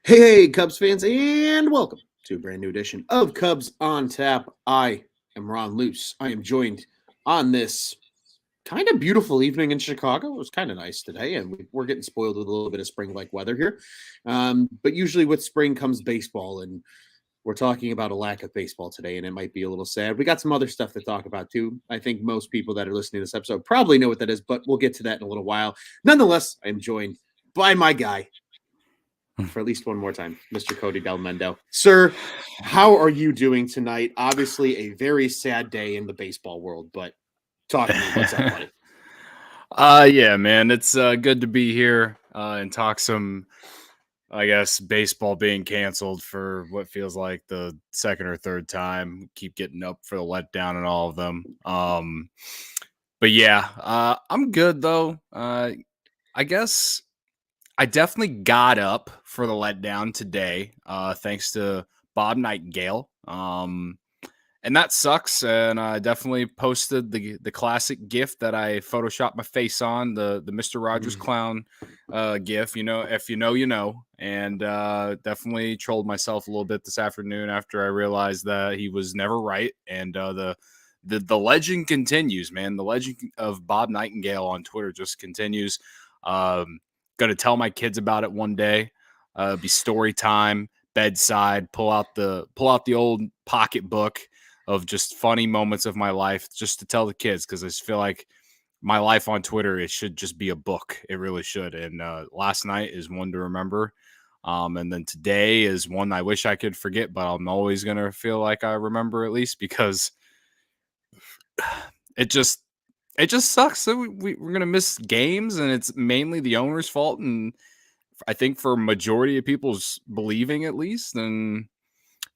Hey, Cubs fans, and welcome to a brand new edition of Cubs on Tap. I am Ron Luce. I am joined on this kind of beautiful evening in Chicago. It was kind of nice today, and we're getting spoiled with a little bit of spring-like weather here. But usually with spring comes baseball, and we're talking about a lack of baseball today, and it might be a little sad. We got some other stuff to talk about, too. I think most people that are listening to this episode probably know what that is, but we'll get to that in a little while. Nonetheless, I'm joined by my guy, for at least one more time, Mr. Cody Del Mendo. Sir, how are you doing tonight? Obviously, a very sad day in the baseball world, but talk to me. What's up, buddy? Yeah, man, it's good to be here and talk some, I guess, baseball being canceled for what feels like the second or third time. Keep getting up for the letdown and all of them. But yeah, I'm good though. I guess I definitely got up for the letdown today, thanks to Bob Nightingale. And that sucks. And I definitely posted the classic GIF that I photoshopped my face on, the Mr. Rogers clown GIF. You know, if you know, you know. And definitely trolled myself a little bit this afternoon after I realized that he was never right. And the legend continues, man. The legend of Bob Nightingale on Twitter just continues. Going to tell my kids about it one day. Be story time, bedside. Pull out the old pocketbook of just funny moments of my life, just to tell the kids, because I just feel like my life on Twitter, it should just be a book. It really should. And last night is one to remember, and then today is one I wish I could forget, but I'm always gonna feel like I remember at least, because it just sucks that we're going to miss games, and it's mainly the owner's fault. And I think for majority of people's believing, at least, and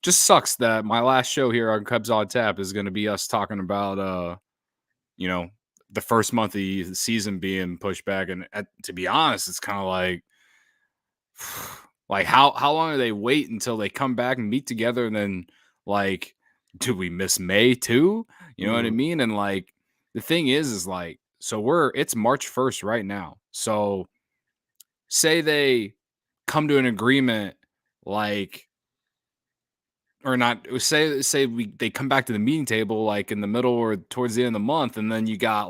just sucks that my last show here on Cubs on Tap is going to be us talking about, the first month of the season being pushed back. And to be honest, it's kind of like how long do they wait until they come back and meet together? And then like, do we miss May too? You know what I mean? And like, the thing is like, so it's March 1st right now. So say they come to an agreement, like, or not, say they come back to the meeting table, like in the middle or towards the end of the month. And then you got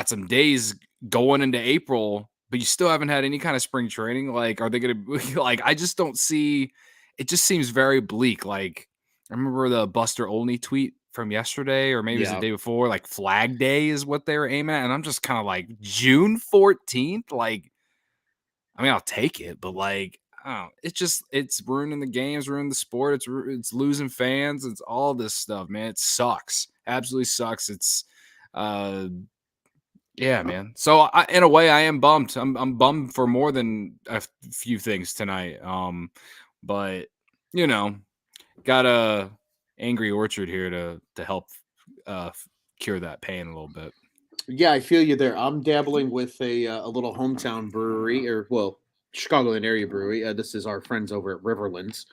some days going into April, but you still haven't had any kind of spring training. Like, are they going to like, I just don't see, it just seems very bleak. Like, I remember the Buster Olney tweet from yesterday, or maybe it was the day before, like Flag Day is what they were aiming at. And I'm just kind of like, June 14th. Like, I mean, I'll take it, but like, oh, it's ruining the games, ruining the sport. It's losing fans. It's all this stuff, man. It sucks. Absolutely sucks. It's, yeah, man. So in a way, I am bummed. I'm bummed for more than a few things tonight. But got a Angry Orchard here to help cure that pain a little bit. Yeah, I feel you there. I'm dabbling with a little hometown brewery, or Chicagoland area brewery. This is our friends over at Riverlands.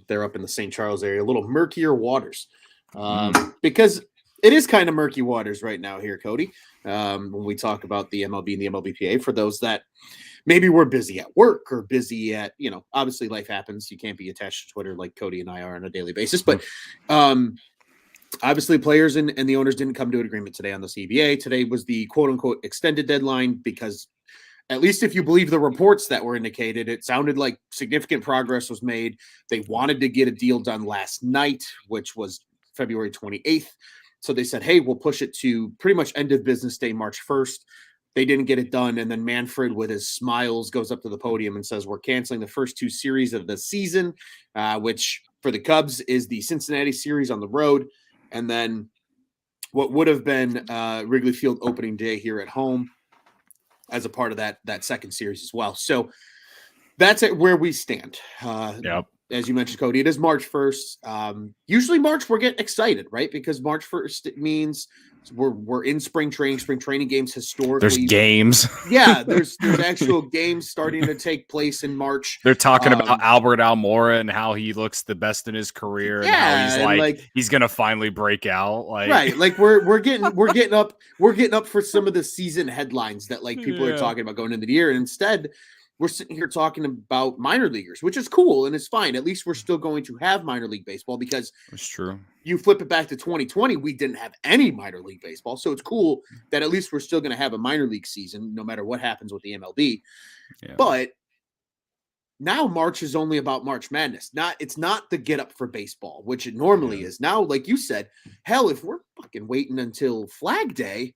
They're up in the St. Charles area, a little murkier waters, because it is kind of murky waters right now here, Cody. When we talk about the MLB and the MLBPA, for those that maybe we're busy at work or busy at, obviously life happens. You can't be attached to Twitter like Cody and I are on a daily basis. But obviously players and the owners didn't come to an agreement today on the CBA. Today was the quote unquote extended deadline because, at least if you believe the reports that were indicated, it sounded like significant progress was made. They wanted to get a deal done last night, which was February 28th. So they said, hey, we'll push it to pretty much end of business day, March 1st. They didn't get it done. And then Manfred, with his smiles, goes up to the podium and says, we're canceling the first two series of the season, which for the Cubs is the Cincinnati series on the road. And then what would have been Wrigley Field opening day here at home as a part of that second series as well. So that's where we stand. Yep. As you mentioned, Cody, it is March 1st. Usually March, we're getting excited, right? Because March 1st, it means we're in spring training games historically. There's games. Yeah, there's actual games starting to take place in March. They're talking about Albert Almora and how he looks the best in his career, and how he's gonna finally break out. Like, right, like we're getting up for some of the season headlines that like people are talking about going into the year, and instead we're sitting here talking about minor leaguers, which is cool and it's fine. At least we're still going to have minor league baseball because That's true. you flip it back to 2020, we didn't have any minor league baseball. So it's cool that at least we're still going to have a minor league season, no matter what happens with the MLB. Yeah. But now March is only about March Madness. It's not the get up for baseball, which it normally is. Now, like you said, hell, if we're fucking waiting until Flag Day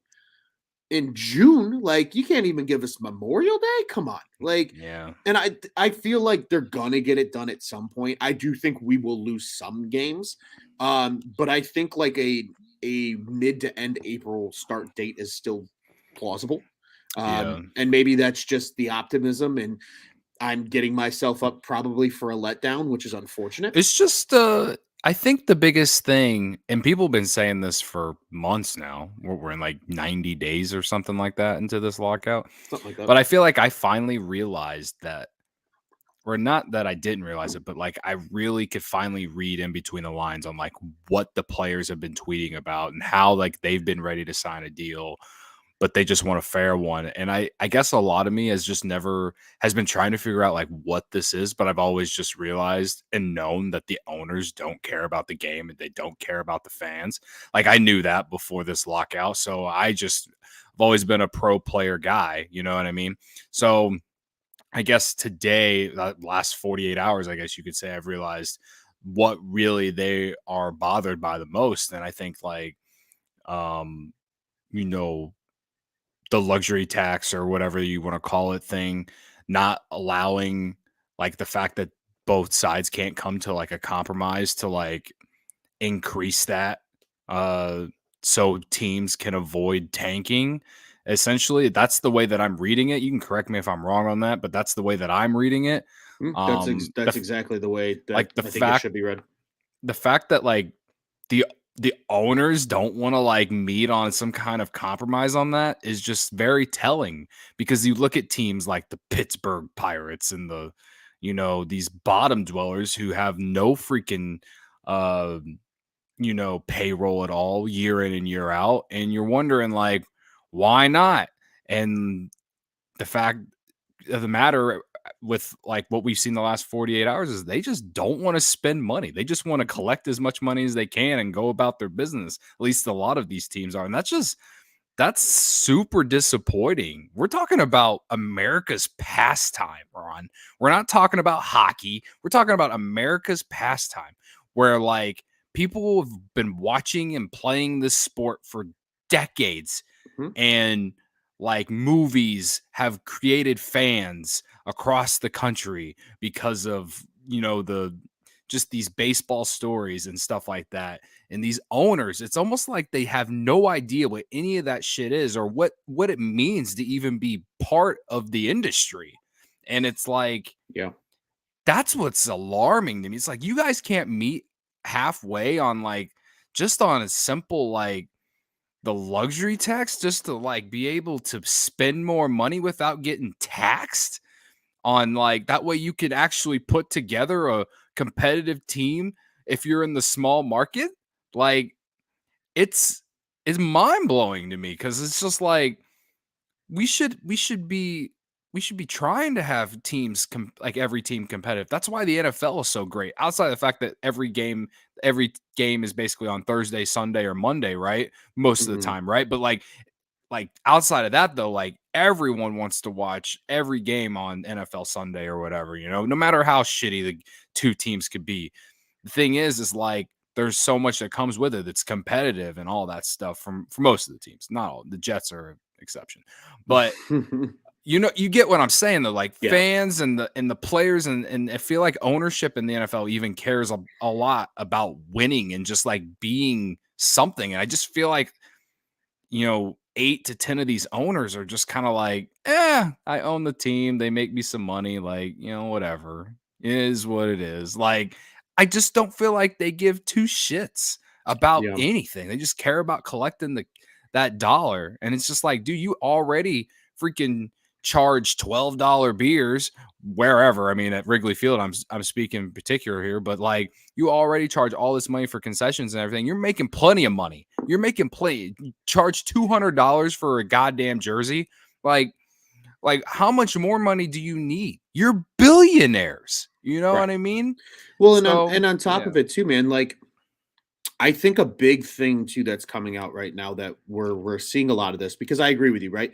in June, like you can't even give us Memorial Day. Come on. Like, Yeah. and I feel like they're gonna get it done at some point. I do think we will lose some games. But I think like a mid to end April start date is still plausible. And maybe that's just the optimism, and I'm getting myself up probably for a letdown, which is unfortunate. It's just I think the biggest thing, and people have been saying this for months now. We're in like 90 days or something like that into this lockout. Something like that. But I feel like I finally realized that, or not that I didn't realize it, but like I really could finally read in between the lines on like what the players have been tweeting about and how like they've been ready to sign a deal, but they just want a fair one. And I guess a lot of me has been trying to figure out like what this is, but I've always just realized and known that the owners don't care about the game and they don't care about the fans. Like I knew that before this lockout. So I've always been a pro player guy, you know what I mean? So I guess today, the last 48 hours, I guess you could say, I've realized what really they are bothered by the most. And I think like, you know, the luxury tax or whatever you want to call it thing, not allowing like the fact that both sides can't come to like a compromise to like increase that so teams can avoid tanking. Essentially, that's the way that I'm reading it. You can correct me if I'm wrong on that, but that's the way that I'm reading it. That's exactly the way that Like I think it should be read. the fact that like the the owners don't want to like meet on some kind of compromise on that is just very telling, because you look at teams like the Pittsburgh Pirates and these bottom dwellers who have no freaking uh payroll at all year in and year out, and you're wondering like why not? And the fact of the matter with like what we've seen the last 48 hours is they just don't want to spend money. They just want to collect as much money as they can and go about their business. At least a lot of these teams are. And that's super disappointing. We're talking about America's pastime, Ron. We're not talking about hockey. We're talking about America's pastime, where like people have been watching and playing this sport for decades. And like movies have created fans across the country because of the just these baseball stories and stuff like that. And these owners, it's almost like they have no idea what any of that shit is or what it means to even be part of the industry. And it's like, yeah, that's what's alarming to me. It's like you guys can't meet halfway on like just on a simple like the luxury tax, just to like be able to spend more money without getting taxed on like that way you could actually put together a competitive team if you're in the small market. Like it's mind-blowing to me, because it's just like we should be trying to have teams like every team competitive. That's why the NFL is so great. Outside of the fact that every game is basically on Thursday, Sunday, or Monday, right? Most of the time, right? But like outside of that though, like everyone wants to watch every game on NFL Sunday or whatever, no matter how shitty the two teams could be. The thing is like there's so much that comes with it that's competitive and all that stuff for most of the teams. Not all. The Jets are an exception. But you get what I'm saying though, like fans and the players and I feel like ownership in the NFL even cares a lot about winning and just like being something. And I just feel like 8 to 10 of these owners are just kind of like, I own the team. They make me some money. Like, whatever. It is what it is. Like, I just don't feel like they give two shits about anything. They just care about collecting that dollar. And it's just like, dude, you already freaking charge $12 beers wherever. I mean, at Wrigley Field, I'm speaking in particular here, but like you already charge all this money for concessions and everything. You're making plenty of money. You're making plenty. Charge $200 for a goddamn jersey. Like, Like, how much more money do you need? You're billionaires. You know Right. what I mean? Well, So, and on top yeah. of it too, man, like I think a big thing too that's coming out right now that we're seeing a lot of this because I agree with you, right?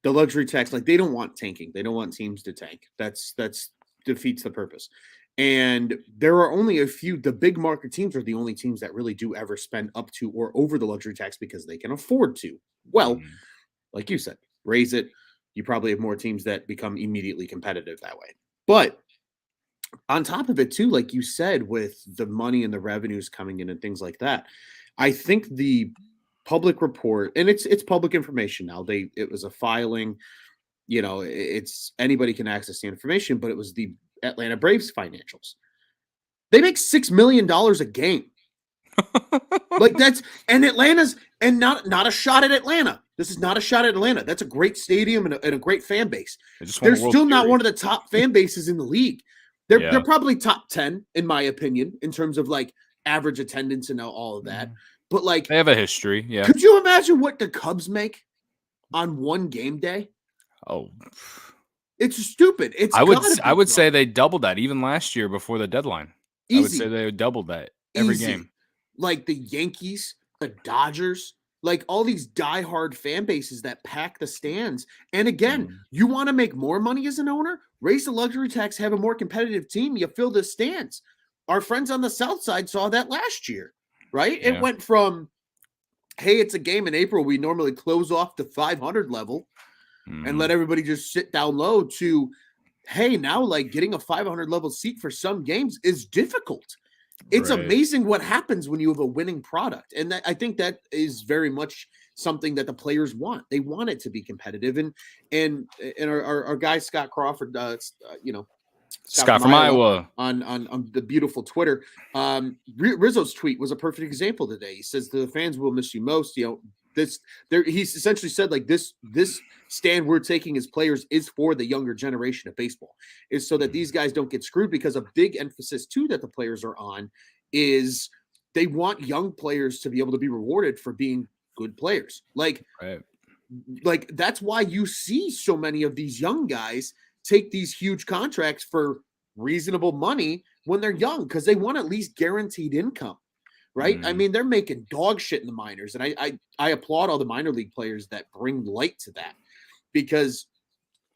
The luxury tax, like they don't want tanking. They don't want teams to tank. That's defeats the purpose. And there are only a few, the big market teams are the only teams that really do ever spend up to or over the luxury tax because they can afford to. Well, Mhm. like you said, raise it. You probably have more teams that become immediately competitive that way. But on top of it too, like you said, with the money and the revenues coming in and things like that, I think the public report, and it's public information now. It was a filing, it's anybody can access the information, but it was the Atlanta Braves financials. They make $6 million a game. Like that's and Atlanta's and not a shot at Atlanta. This is not a shot at Atlanta. That's a great stadium and a great fan base. They just won They're a World still not Series. one of the top fan bases in the league. They're Yeah. probably top 10 in my opinion in terms of like average attendance and all of that. But like, They have a history. Yeah. could you imagine what the Cubs make on one game day? Oh, It's stupid. It's I would gotta I be would say double. they doubled that even last year before the deadline. I would say Easy. they doubled that every Easy. game. Like the Yankees, the Dodgers, like all these diehard fan bases that pack the stands. And again, Mhm. you want to make more money as an owner? Raise the luxury tax, have a more competitive team, you fill the stands. Our friends on the South Side saw that last year, right? It Yeah. went from, hey, it's a game in April. We normally close off the 500 level and let Mhm. everybody just sit down low to, hey, now like getting a 500 level seat for some games is difficult. It's Right. amazing what happens when you have a winning product. And I think that is very much something that the players want. They want it to be competitive. And our guy Scott Crawford, Scott Scott from from Iowa Iowa. on the beautiful Twitter. Rizzo's tweet was a perfect example today. He says the fans will miss you most. This there he's essentially said like this stand we're taking as players is for the younger generation of baseball, is so that these guys don't get screwed, because a big emphasis too that the players are on is they want young players to be able to be rewarded for being good players. Right. Like that's why you see so many of these young guys take these huge contracts for reasonable money when they're young, because they want at least guaranteed income, right? I Mhm. mean, they're making dog shit in the minors, and I applaud all the minor league players that bring light to that, because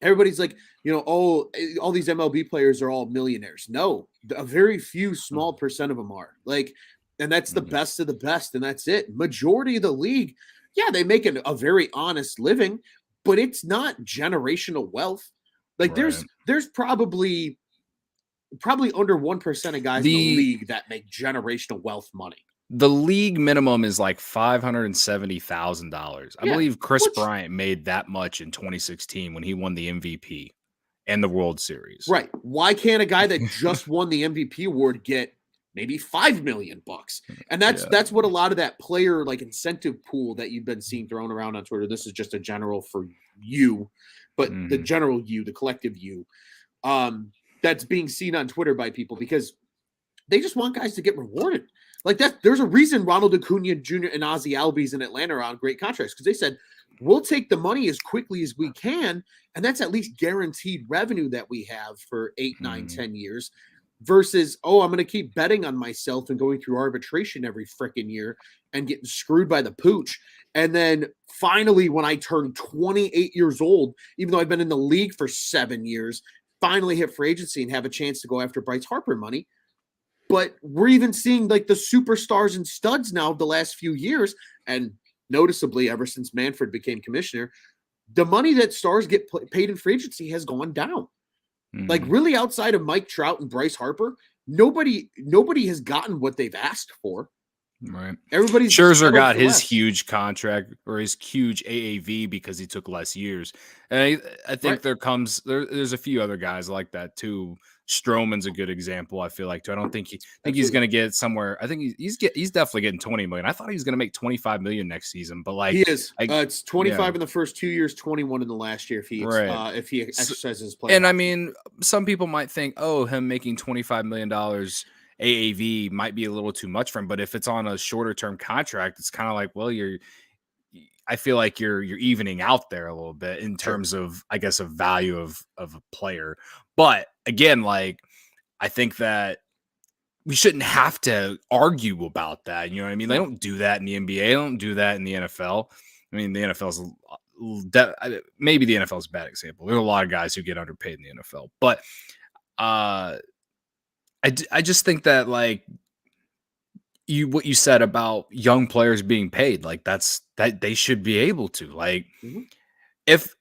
everybody's like, oh, all these MLB players are all millionaires. No, a very few small percent of them are like, and that's the Mhm. best of the best, and that's it. Majority of the league, yeah, they make a very honest living, but it's not generational wealth. Like Right. there's probably under 1% of guys in the The league that make generational wealth money. the league minimum is like $570,000. I Yeah, believe Chris which Bryant made that much in 2016 when he won the MVP and the World Series. right. Why can't a guy that just won the MVP award get maybe $5 million? And that's Yeah. what a lot of that player like incentive pool that you've been seeing thrown around on Twitter. This is just a general for you, but the Mhm. general you, the collective you, that's being seen on Twitter by people because they just want guys to get rewarded. Like that, there's a reason Ronald Acuna Jr. and Ozzie Albies in Atlanta are on great contracts, because they said we'll take the money as quickly as we can, and that's at least guaranteed revenue that we have for 8, 9, Mhm. 10 years. Versus, oh, I'm going to keep betting on myself and going through arbitration every freaking year and getting screwed by the pooch. And then finally, when I turn 28 years old, even though I've been in the league for 7 years, finally hit free agency and have a chance to go after Bryce Harper money. But we're even seeing like the superstars and studs now of the last few years, and noticeably ever since Manfred became commissioner, the money that stars get paid in free agency has gone down. Like Mhm. really, outside of Mike Trout and Bryce Harper, nobody has gotten what they've asked for. Right. Everybody's Scherzer settled got for his less. huge contract or his huge AAV because he took less years. And I Right. think there's a few other guys like that too. Stroman's a good example, I feel like too. I don't think he's Absolutely. going to get somewhere. I think he's definitely getting 20 million. I thought he was going to make 25 million next season, but He like is. It's 25 yeah, in the first 2 years, 21 in the last year right. if he exercises his player And I option. mean, some people might think, oh, him making $25 million AAV might be a little too much for him. But if it's on a shorter term contract, it's kind of like, well, I feel like you're evening out there a little bit in Sure. terms of, I guess, a value of a player. But again, like I think that we shouldn't have to argue about that. You know what I mean? They No. don't do that in the NBA. They don't do that in the NFL. I mean, the NFL is maybe the NFL is a bad example. There are a lot of guys who get underpaid in the NFL, but I just think that like what you said about young players being paid, like that they should be able to like Mhm. if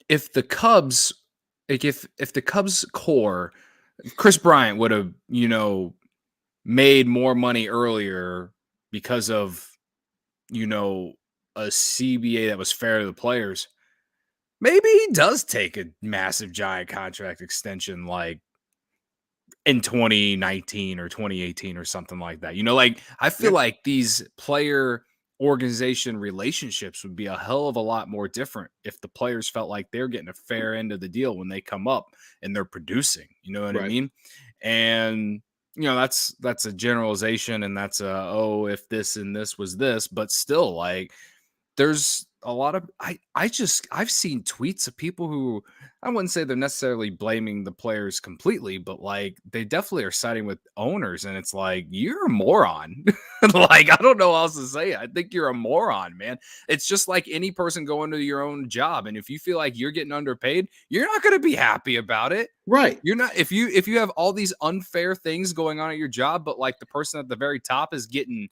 if the Cubs like if the Cubs core, Chris Bryant would have made more money earlier because of you know a CBA that was fair to the players. Maybe he does take a massive giant contract extension like in 2019 or 2018 or something like that. Like I feel Yeah. like these player organization relationships would be a hell of a lot more different if the players felt like they're getting a fair end of the deal when they come up and they're producing. You know what I Right. mean? And that's a generalization and that's if this and this was this, but still like there's a lot of I've seen tweets of people who I wouldn't say they're necessarily blaming the players completely, but like they definitely are siding with owners, and it's like you're a moron. Like I don't know how else to say it. I think you're a moron, man. It's just like any person going to your own job, and if you feel like you're getting underpaid, you're not going to be happy about it. Right. You're not if you have all these unfair things going on at your job, but like the person at the very top is getting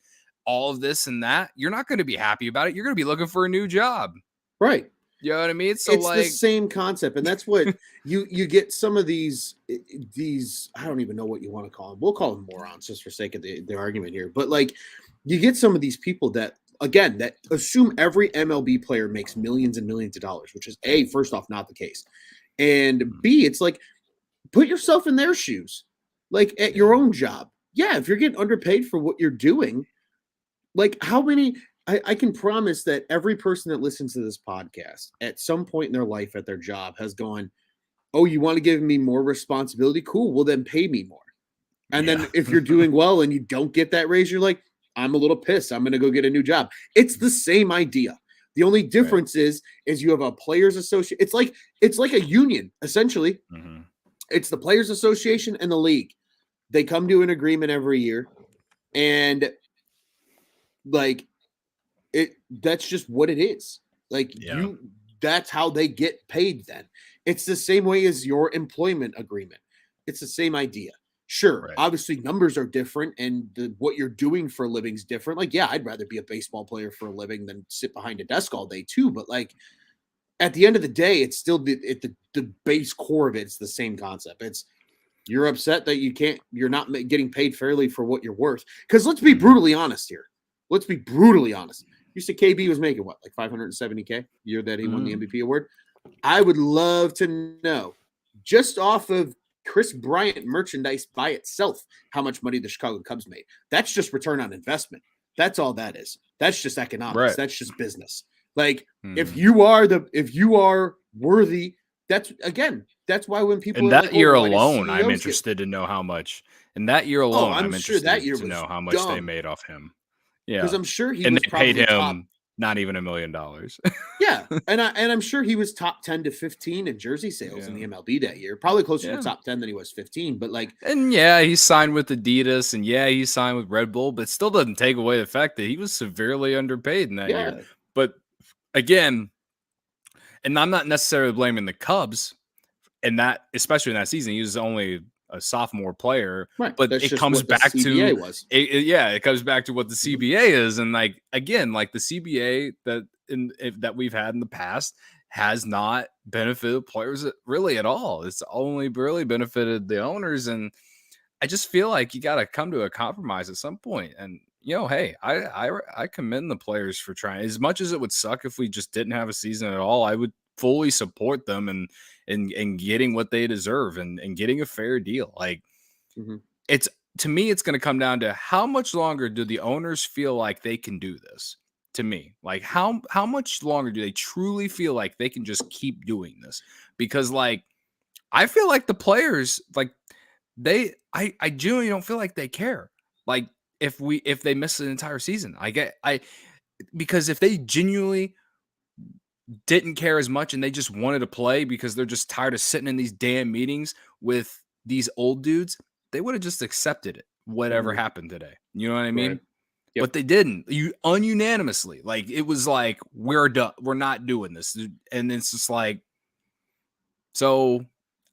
all of this and that, you're not going to be happy about it. You're going to be looking for a new job. Right. You know what I mean? So It's the like, same concept, and that's what you get some of these I don't even know what you want to call them. We'll call them morons just for sake of the argument here. But like you get some of these people that again that assume every MLB player makes millions and millions of dollars, which is A, first off, not the case. And B, it's like put yourself in their shoes. Like at your own job. Yeah, if you're getting underpaid for what you're doing, like how many I can promise that every person that listens to this podcast at some point in their life at their job has gone, oh, you want to give me more responsibility? Cool. Well, then pay me more. And yeah, then if you're doing well and you don't get that raise, you're like, I'm a little pissed. I'm going to go get a new job. It's the same idea. The only difference is you have a players association. It's like a union essentially. Mhm. It's the players association and the league. They come to an agreement every year, and like that's just what it is. Like Yeah, that's how they get paid then. It's the same way as your employment agreement. It's the same idea. Sure, right. obviously numbers are different and what you're doing for a living is different. Like, yeah, I'd rather be a baseball player for a living than sit behind a desk all day too. But like at the end of the day, it's still the base core of it. It's the same concept. It's you're upset that you're not getting paid fairly for what you're worth. Because let's be Mhm. brutally honest here. Let's be brutally honest. You said KB was making what, like 570K year that he won the Mhm. MVP award? I would love to know, just off of Chris Bryant merchandise by itself, how much money the Chicago Cubs made. That's just return on investment. That's all that is. That's just economics. Right. That's just business. Like if Mhm. you are worthy, that's why when people In are like, that oh, year why do alone, I'm CEOs get interested to know how much. In that year Oh, alone, I'm I'm sure that interested year to was know how much they dumb made off him. because Yeah, I'm sure he and was they paid probably top. him not even $1 million. Yeah, and I'm sure he was top 10 to 15 in jersey sales in Yeah, the MLB that year. Probably closer to yeah. top 10 than he was 15. But like, And yeah, he signed with Adidas and yeah, he signed with Red Bull, but it still doesn't take away the fact that he was severely underpaid in that year. yeah, But again, and I'm not necessarily blaming the Cubs in that, especially in that season, he was only a sophomore player, right. but That's it just comes what the back CBA to was. yeah, it comes back to what the Mhm. CBA is, and like again, like the CBA that we've had in the past has not benefited players really at all. It's only really benefited the owners, and I just feel like you got to come to a compromise at some point. And hey, I commend the players for trying. As much as it would suck if we just didn't have a season at all, I would fully support them and getting what they deserve and getting a fair deal. Like Mhm. it's to me, it's going to come down to how much longer do the owners feel like they can do this? To me, like how much longer do they truly feel like they can just keep doing this? Because like I feel like the players like I genuinely don't feel like they care. Like if they miss an entire season. I get I because if they genuinely didn't care as much and they just wanted to play because they're just tired of sitting in these damn meetings with these old dudes, they would have just accepted it, whatever happened today. You know what I mean? Right. Yep. But they didn't. Ununanimously. Like, it was like, we're done. We're not doing this. And it's just like, so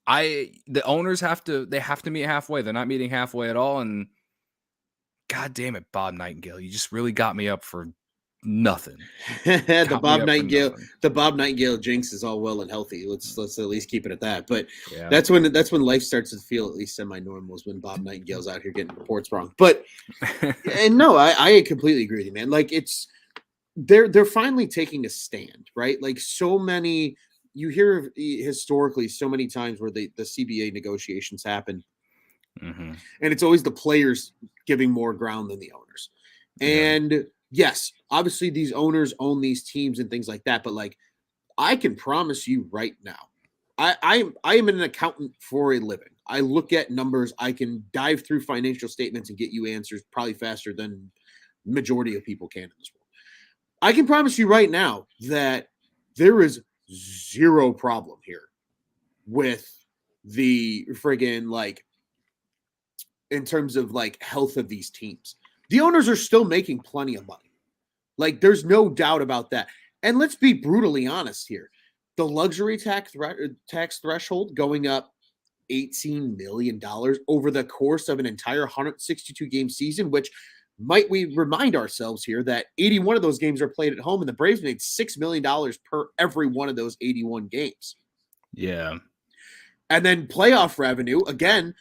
the owners have to meet halfway. They're not meeting halfway at all. And God damn it, Bob Nightingale, you just really got me up for nothing. the Bob Nightingale jinx is all well and healthy. Let's at least keep it at that. But that's when life starts to feel at least semi-normal, is when Bob Nightingale's out here getting reports wrong. But and no, I completely agree with you, man. Like, it's they're finally taking a stand, right? Like, so many, you hear historically so many times where the CBA negotiations happen, and it's always the players giving more ground than the owners. And yes, obviously these owners own these teams and things like that, but like, I can promise you right now, I am an accountant for a living. I look at numbers. I can dive through financial statements and get you answers probably faster than majority of people can in this world. I can promise you right now that there is zero problem here with the friggin', like, in terms of like health of these teams. The owners are still making plenty of money. Like, there's no doubt about that. And let's be brutally honest here. The luxury tax threshold going up $18 million over the course of an entire 162 game season, which, might we remind ourselves here, that 81 of those games are played at home, and the Braves made $6 million per every one of those 81 games. Yeah. And then playoff revenue, again,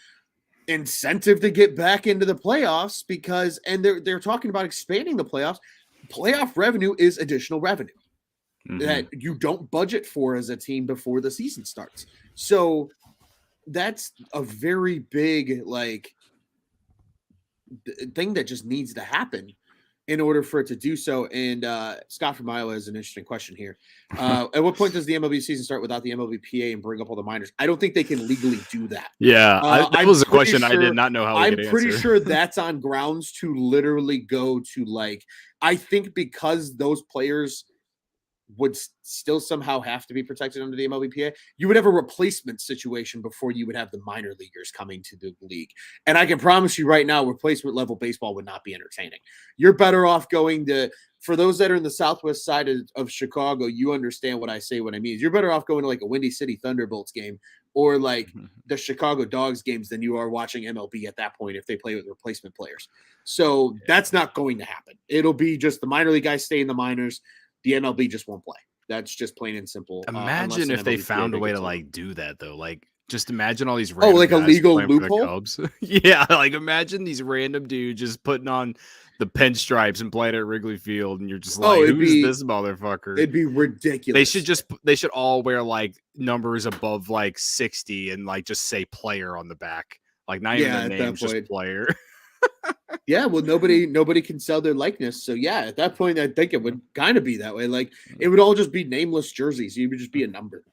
incentive to get back into the playoffs, because, and they're talking about expanding the playoffs. Playoff revenue is additional revenue that you don't budget for as a team before the season starts. So that's a very big, like, thing that just needs to happen in order for it to do so. And Scott from Iowa has an interesting question here. At what point does the MLB season start without the MLBPA and bring up all the minors? I don't think they can legally do that. Yeah, that was a question I did not know how we could answer. I'm pretty sure that's on grounds to literally go to, like, I think because those players would still somehow have to be protected under the MLBPA, you would have a replacement situation before you would have the minor leaguers coming to the league. And I can promise you right now, replacement level baseball would not be entertaining. You're better off going to, for those that are in the southwest side of Chicago, you understand what I say when I mean. You're better off going to like a Windy City Thunderbolts game or like the Chicago Dogs games than you are watching MLB at that point if they play with replacement players. So that's not going to happen. It'll be just the minor league guys stay in the minors. The MLB just won't play. That's just plain and simple. Imagine if they found a way to like do that though. Like, just imagine all these random like a legal loophole. Yeah, like imagine these random dudes just putting on the pinstripes and playing at Wrigley Field, and you're just like, who's this motherfucker? It'd be ridiculous. They should all wear like numbers above like 60 and like just say player on the back. Like, not even the name, just player. Yeah, well, nobody can sell their likeness. So yeah, at that point, I think it would kind of be that way. Like, it would all just be nameless jerseys. You would just be a number.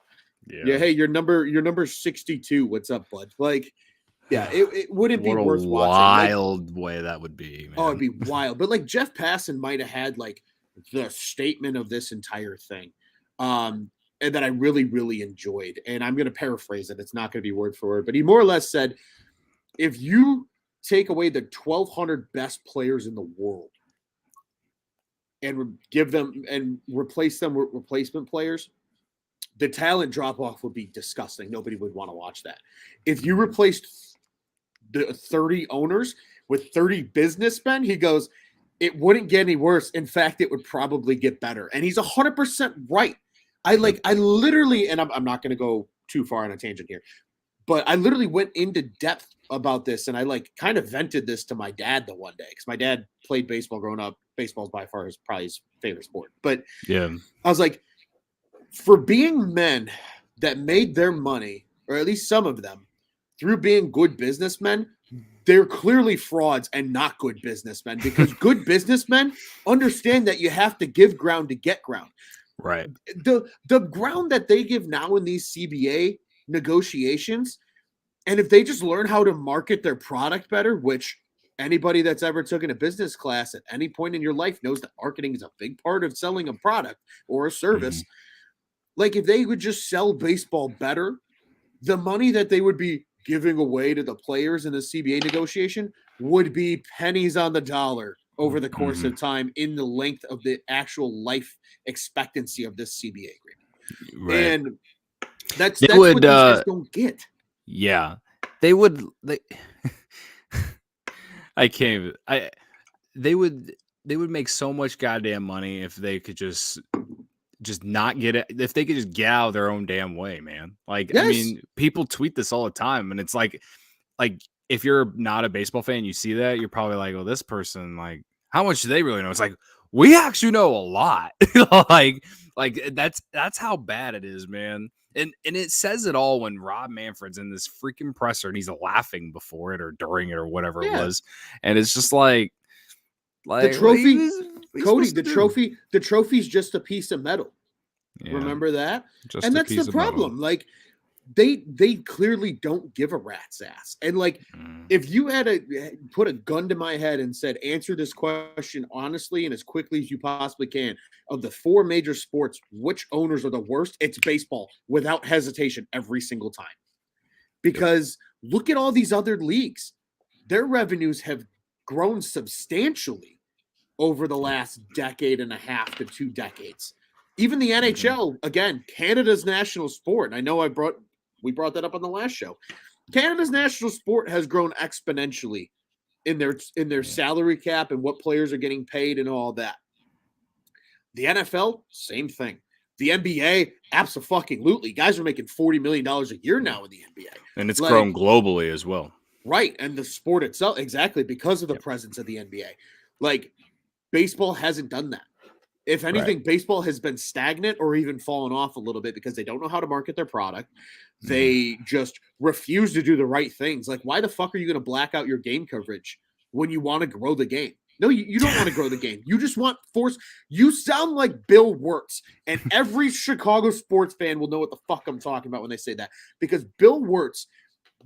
Yeah. Hey, your number 62. What's up, bud? Like, yeah, it wouldn't be worth watching. Wild way that would be, man. Oh, it'd be wild. But like, Jeff Passan might have had like the statement of this entire thing, and that I really, really enjoyed. And I'm going to paraphrase it. It's not going to be word for word, but he more or less said, if you take away the 1,200 best players in the world and give them and replace them with replacement players, the talent drop off would be disgusting. Nobody would want to watch that. If you replaced the 30 owners with 30 businessmen, he goes, it wouldn't get any worse. In fact, it would probably get better. And he's 100% right. I literally, and I'm not going to go too far on a tangent here, but I literally went into depth about this, and I like kind of vented this to my dad the one day, because my dad played baseball growing up. Baseball is by far probably his favorite sport. But yeah, I was like, for being men that made their money, or at least some of them, through being good businessmen, they're clearly frauds and not good businessmen, because good businessmen understand that you have to give ground to get ground. Right. The ground that they give now in these CBA negotiations, and if they just learn how to market their product better, which anybody that's ever taken a business class at any point in your life knows that marketing is a big part of selling a product or a service. Like if they would just sell baseball better, the money that they would be giving away to the players in the CBA negotiation would be pennies on the dollar over the course of time in the length of the actual life expectancy of this CBA agreement. Right. And that's They what would, these guys don't get. yeah, they would. I can't. They would make so much goddamn money if they could just not get it. If they could just get out of their own damn way, man. Like, I Yes. mean, people tweet this all the time, and it's like if you're not a baseball fan, you see that, you're probably like, "Oh, this person, like, how much do they really know?" It's like, we actually know a lot. like that's how bad it is, man. And it says it all when Rob Manfred's in this freaking presser and he's laughing before it or during it or whatever it was, and it's just like the trophy, Cody. The trophy's just a piece of metal. Yeah. Remember that? And that's the problem. Like they clearly don't give a rat's ass. And like if you had put a gun to my head and said, answer this question honestly and as quickly as you possibly can, of the 4 major sports, which owners are the worst? It's baseball, without hesitation, every single time. Because look at all these other leagues. Their revenues have grown substantially over the last decade and a half to 2 decades. Even the NHL, again, Canada's national sport. And I know we brought that up on the last show. Canada's national sport has grown exponentially in their salary cap and what players are getting paid and all that. The NFL, same thing. The NBA, absolutely. Guys are making $40 million a year now in the NBA. And it's grown globally as well. Right. And the sport itself, exactly, because of the presence of the NBA. Like, baseball hasn't done that. If anything, baseball has been stagnant or even fallen off a little bit because they don't know how to market their product. They just refuse to do the right things. Like, why the fuck are you going to black out your game coverage when you want to grow the game? No, you don't want to grow the game. You just want force. You sound like Bill Wirtz, and every Chicago sports fan will know what the fuck I'm talking about when they say that, because Bill Wirtz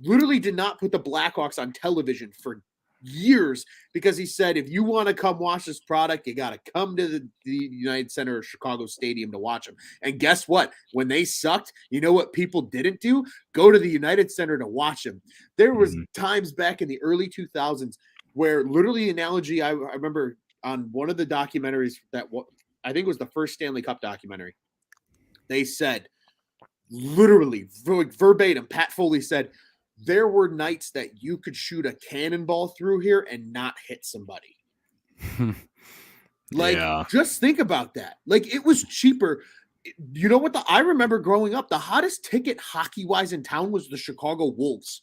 literally did not put the Blackhawks on television for years because he said, if you want to come watch this product, you got to come to the United Center or Chicago Stadium to watch them. And guess what? When they sucked, you know what people didn't do? Go to the United Center to watch them. There was times back in the early 2000s where literally, analogy, I remember on one of the documentaries that I think was the first Stanley Cup documentary, they said, literally verbatim, Pat Foley said, there were nights that you could shoot a cannonball through here and not hit somebody. Just think about that. Like, it was cheaper. You know what? I remember growing up, the hottest ticket hockey-wise in town was the Chicago Wolves.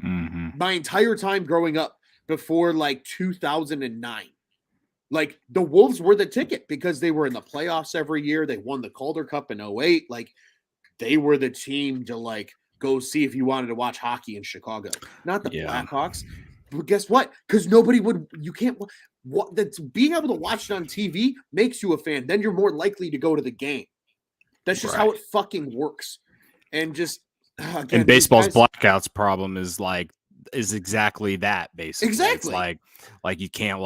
My entire time growing up before, like, 2009. Like, the Wolves were the ticket because they were in the playoffs every year. They won the Calder Cup in 2008. Like, they were the team to, like, go see if you wanted to watch hockey in Chicago, not the Blackhawks. But guess what? Because nobody would. You can't. That's being able to watch it on TV makes you a fan. Then you're more likely to go to the game. That's just how it fucking works. And just again, and baseball's blackouts problem is exactly that. Basically, exactly. It's like you can't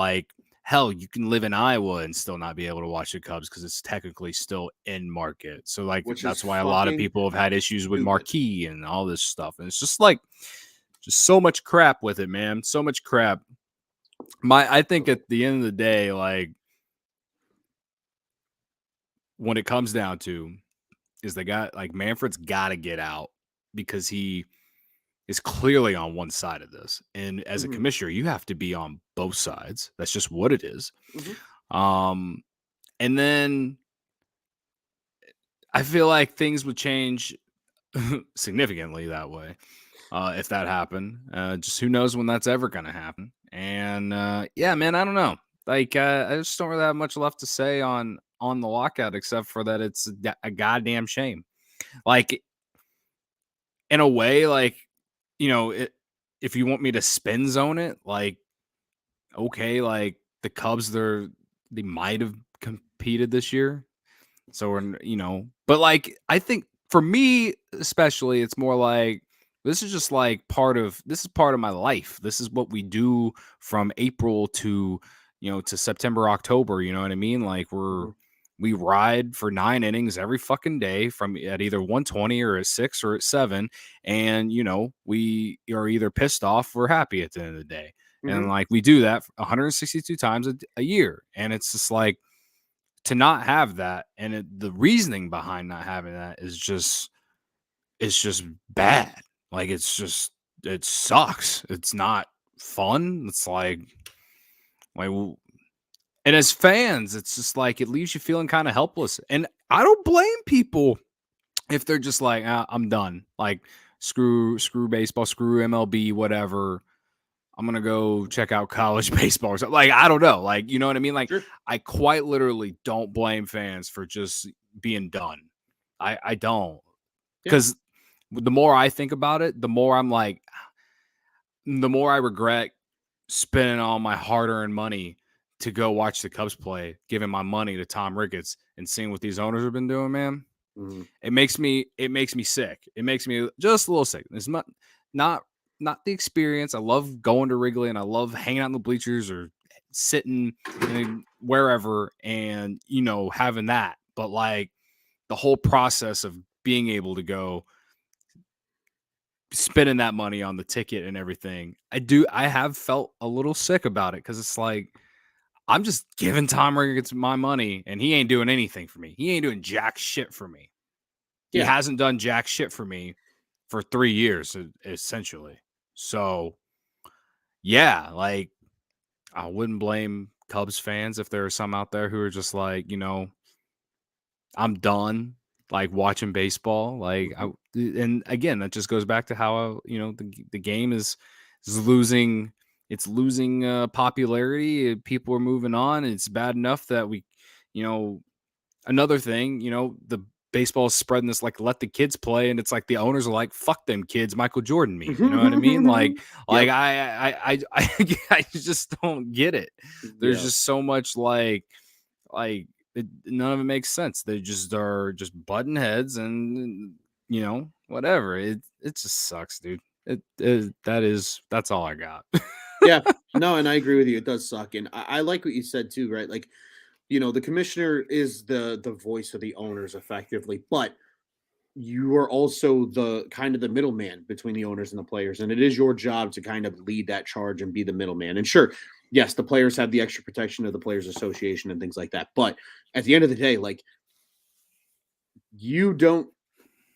hell, you can live in Iowa and still not be able to watch the Cubs because it's technically still in market. So that's why a lot of people have had issues with marquee and all this stuff. And it's just just so much crap with it, man. So much crap. I think at the end of the day, when it comes down to is the guy Manfred's got to get out because he is clearly on one side of this. And as a commissioner, you have to be on both sides. That's just what it is. And then I feel like things would change significantly that way if that happened. Just who knows when that's ever going to happen. And yeah, man, I don't know. I just don't really have much left to say on the lockout except for that it's a goddamn shame. In a way, if you want me to spin zone it, okay, the Cubs, they might have competed this year. So we're, but I think for me, especially, it's more this is just part of my life. This is what we do from April to, to September, October. You know what I mean? We ride for 9 innings every fucking day from at either 120 or at 6 or at 7. And, we are either pissed off or happy at the end of the day. And like we do that 162 times a year. And it's just like to not have that. And the reasoning behind not having that is it's just bad. Like it sucks. It's not fun. It's like, and as fans, it's just like it leaves you feeling kind of helpless. And I don't blame people if they're just like, I'm done. Like screw baseball, screw MLB, whatever. I'm gonna go check out college baseball or something. Like, I don't know. Like, you know what I mean? Like, Sure. I quite literally don't blame fans for just being done. I don't. Because the more I think about it, the more I'm like, the more I regret spending all my hard-earned money to go watch the Cubs play, giving my money to Tom Ricketts and seeing what these owners have been doing, man. It makes me sick. It makes me just a little sick. It's not the experience. I love going to Wrigley and I love hanging out in the bleachers or sitting wherever and having that. But like the whole process of being able to go spending that money on the ticket and everything, I have felt a little sick about it because it's like I'm just giving Tom Ricketts my money and he ain't doing anything for me. He ain't doing jack shit for me. Yeah. He hasn't done jack shit for me for 3 years, essentially. So, yeah, like I wouldn't blame Cubs fans if there are some out there who are just like, I'm done, like watching baseball. Like, and again, that just goes back to how the game is losing. It's losing popularity. People are moving on. And it's bad enough that we, another thing, the baseball is spreading this like let the kids play, and it's like the owners are like fuck them kids, Michael Jordan me. You know what I mean? Like I just don't get it. There's just so much like none of it makes sense. They just are just butting heads, and whatever. It just sucks, dude. That's all I got. Yeah, no, and I agree with you. It does suck, and I like what you said too, right? Like, the commissioner is the voice of the owners effectively, but you are also the kind of the middleman between the owners and the players, and it is your job to kind of lead that charge and be the middleman. And sure, yes, the players have the extra protection of the Players Association and things like that, but at the end of the day, like you don't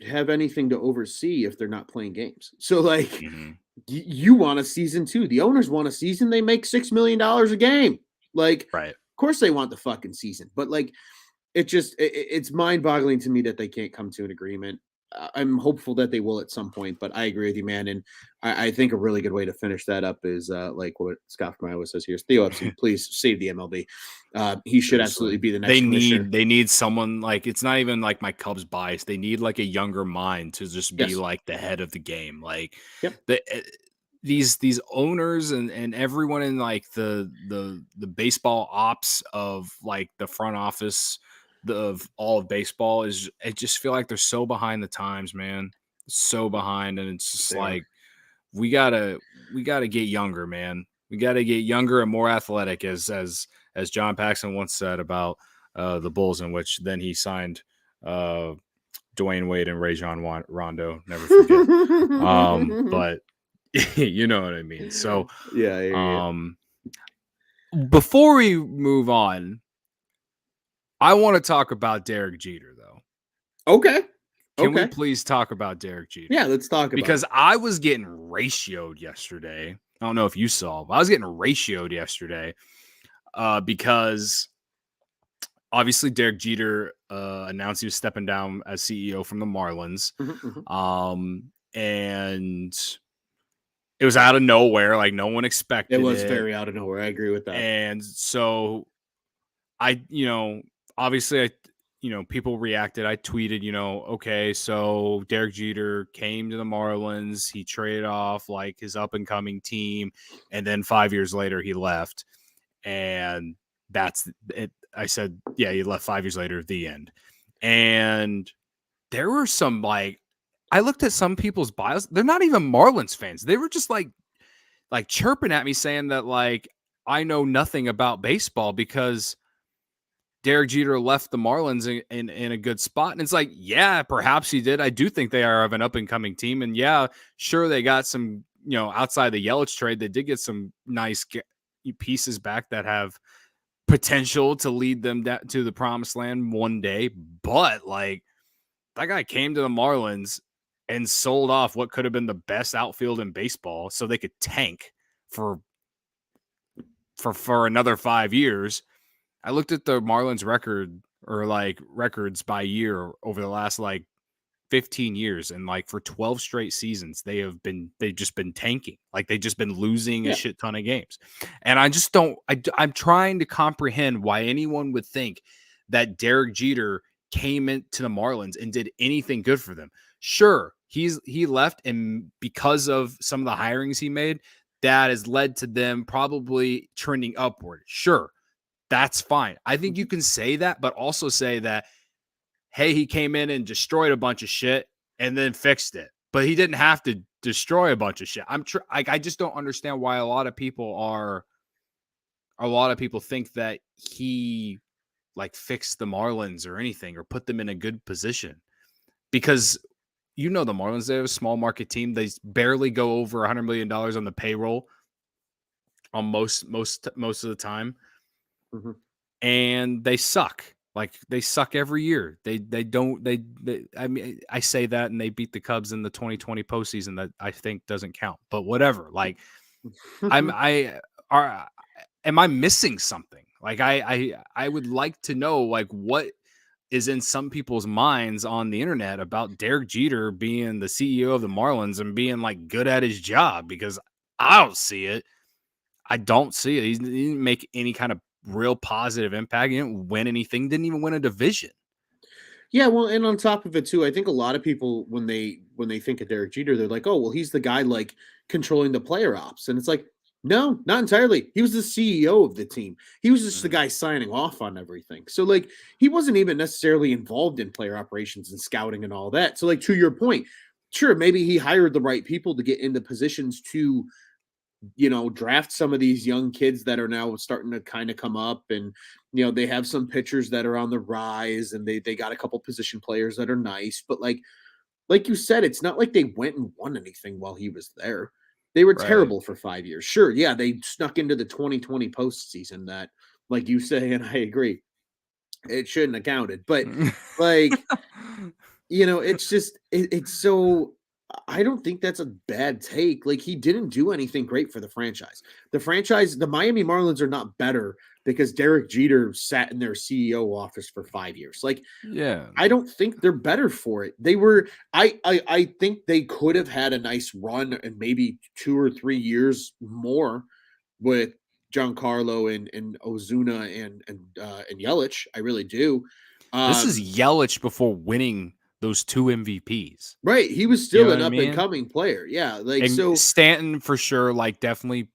have anything to oversee if they're not playing games. So like you want a season too. The owners want a season. They make $6 million a game. Like, right. Of course they want the fucking season, but like it's mind-boggling to me that they can't come to an agreement. I'm hopeful that they will at some point, but I agree with you, man. And I think a really good way to finish that up is like what Scott from Iowa says here: Theo Epstein, please save the MLB. He should absolutely be the next commissioner. They need someone like, it's not even like my Cubs bias. They need like a younger mind to just be like the head of the game. Like these owners and everyone in like the baseball ops of like the front office of all of baseball I just feel like they're so behind the times, man. So behind, and it's just like we gotta get younger, man. We gotta get younger and more athletic, as John Paxson once said about the Bulls, in which then he signed Dwayne Wade and Rajon Rondo. Never forget. But you know what I mean. So before we move on, I want to talk about Derek Jeter, though. Okay. Can we please talk about Derek Jeter? Yeah, let's talk about because I was getting ratioed yesterday. I don't know if you saw, but I was getting ratioed yesterday because obviously Derek Jeter announced he was stepping down as CEO from the Marlins. And it was out of nowhere. Like no one expected it. It was very out of nowhere. I agree with that. And so obviously people reacted. I tweeted, okay, so Derek Jeter came to the Marlins. He traded off like his up and coming team. And then 5 years later, he left. And that's it. I said, yeah, he left 5 years later, the end. And there were some like, I looked at some people's bios. They're not even Marlins fans. They were just like chirping at me saying that like, I know nothing about baseball because Derek Jeter left the Marlins in a good spot. And it's like, yeah, perhaps he did. I do think they are of an up and coming team. And yeah, sure, they got some, outside the Yelich trade, they did get some nice pieces back that have potential to lead them to the promised land one day. But like, that guy came to the Marlins and sold off what could have been the best outfield in baseball so they could tank for another 5 years. I looked at the Marlins record or like records by year over the last like 15 years, and like for 12 straight seasons they've just been tanking. Like they've just been losing a shit ton of games. And I just don't I'm trying to comprehend why anyone would think that Derek Jeter came into the Marlins and did anything good for them. Sure, he left, and because of some of the hirings he made, that has led to them probably trending upward. Sure, that's fine. I think you can say that, but also say that, hey, he came in and destroyed a bunch of shit and then fixed it. But he didn't have to destroy a bunch of shit. I just don't understand why a lot of people think that he like fixed the Marlins or anything or put them in a good position. Because the Marlins, they have a small market team. They barely go over $100 million on the payroll on most of the time. Mm-hmm. And they suck. Like they suck every year. I mean, I say that, and they beat the Cubs in the 2020 postseason that I think doesn't count, but whatever. Like am I missing something? Like I would like to know like what is in some people's minds on the internet about Derek Jeter being the CEO of the Marlins and being like good at his job, because I don't see it. I don't see it. He didn't make any kind of real positive impact. He didn't win anything. Didn't even win a division. Yeah, well, and on top of it too, I think a lot of people when they think of Derek Jeter, they're like, "Oh, well, he's the guy like controlling the player ops," and it's like, no, not entirely. He was the CEO of the team. He was just the guy signing off on everything. So like, he wasn't even necessarily involved in player operations and scouting and all that. So like, to your point, sure, maybe he hired the right people to get into positions to draft some of these young kids that are now starting to kind of come up, and they have some pitchers that are on the rise, and they got a couple position players that are nice, but like you said, it's not like they went and won anything while he was there. They were terrible for 5 years. Sure, yeah, they snuck into the 2020 postseason that, like you say, and I agree, it shouldn't have counted, but like it's just it's so, I don't think that's a bad take. Like, he didn't do anything great for the franchise. The Miami Marlins are not better because Derek Jeter sat in their CEO office for 5 years. Like, Yeah. I don't think they're better for it. They were I think they could have had a nice run and maybe 2 or 3 years more with Giancarlo and Ozuna and Yelich. I really do. This is Yelich before winning those 2 MVPs. Right. He was You know still what an I up and mean? coming player. Yeah. Like, And so Stanton for sure, like definitely.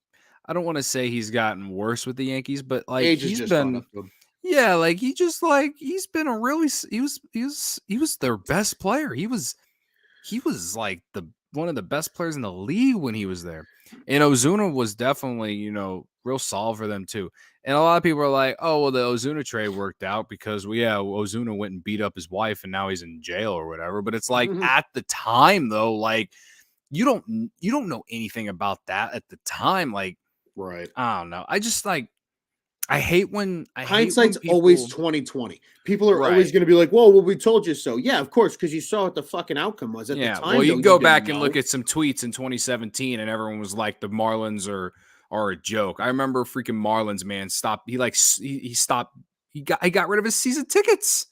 I don't want to say he's gotten worse with the Yankees, but like age has he's just caught been, up to him. yeah, like he's been a really he was their best player. He was like the one of the best players in the league when he was there. And Ozuna was definitely, real solid for them too. And a lot of people are like, oh, well, the Ozuna trade worked out because Ozuna went and beat up his wife and now he's in jail or whatever. But it's like at the time though, like you don't know anything about that at the time. Like, Right. I don't know. I just like I hate when Hindsight's always 2020. People are always right. going to be like, "Whoa, well, we told you so." Yeah, of course, because you saw what the fucking outcome was at the Yeah, time. well, you Though can you go didn't back and know. look at some tweets in 2017, and everyone was like, "The Marlins are a joke." I remember freaking Marlins man stopped. He stopped. He got rid of his season tickets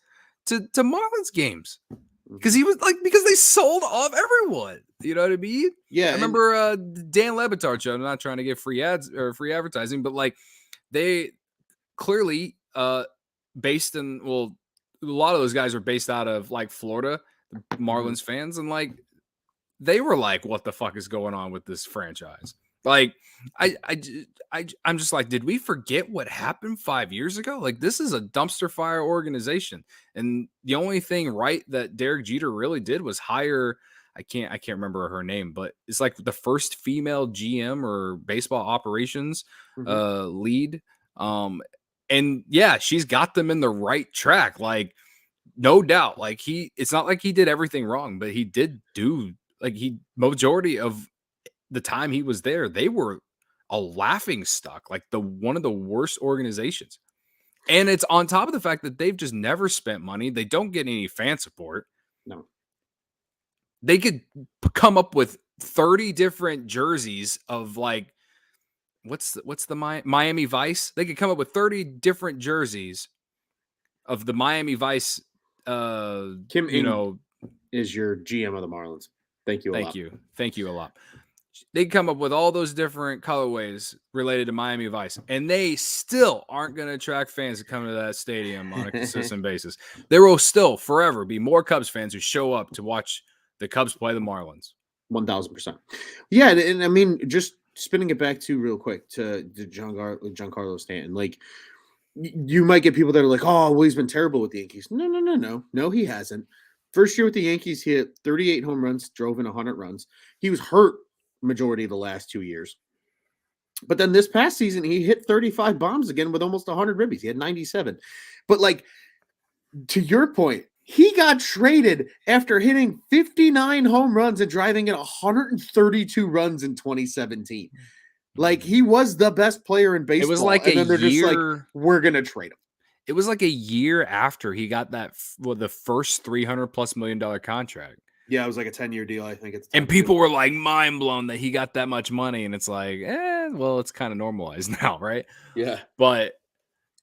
to Marlins games because he was like because they sold off everyone. You know what I mean? Yeah, I remember Dan Lebatard show. I'm not trying to get free ads or free advertising, but like they clearly based in a lot of those guys are based out of like Florida, Marlins fans, and like they were like, "What the fuck is going on with this franchise?" Like, I'm just like, did we forget what happened 5 years ago? Like, this is a dumpster fire organization, and the only thing right that Derek Jeter really did was hire. I can't remember her name, but it's like the first female GM or baseball operations lead. And yeah, she's got them in the right track. Like, no doubt. Like it's not like he did everything wrong, but he did do majority of the time he was there, they were a laughing stock, like one of the worst organizations. And it's on top of the fact that they've just never spent money. They don't get any fan support. No. They could come up with 30 different jerseys of like, what's the Miami Vice? They could come up with 30 different jerseys of the Miami Vice. Kim is your GM of the Marlins. Thank you a lot. Thank you a lot. They come up with all those different colorways related to Miami Vice, and they still aren't going to attract fans to come to that stadium on a consistent basis. There will still forever be more Cubs fans who show up to watch the Cubs play the Marlins. 1,000%. Yeah, and I mean, just spinning it back to real quick to Giancarlo Stanton, like you might get people that are like, oh, well, he's been terrible with the Yankees. No, he hasn't. First year with the Yankees, he hit 38 home runs, drove in 100 runs. He was hurt majority of the last 2 years. But then this past season, he hit 35 bombs again with almost 100 ribbies. He had 97. But like, to your point, he got traded after hitting 59 home runs and driving in 132 runs in 2017. Like, he was the best player in baseball. It was like and then they're just like, we're going to trade him. It was like a year after he got the first $300+ million contract. Yeah, it was like a 10-year deal, I think. And people were like mind blown that he got that much money. And it's like, well, it's kind of normalized now, right? Yeah. But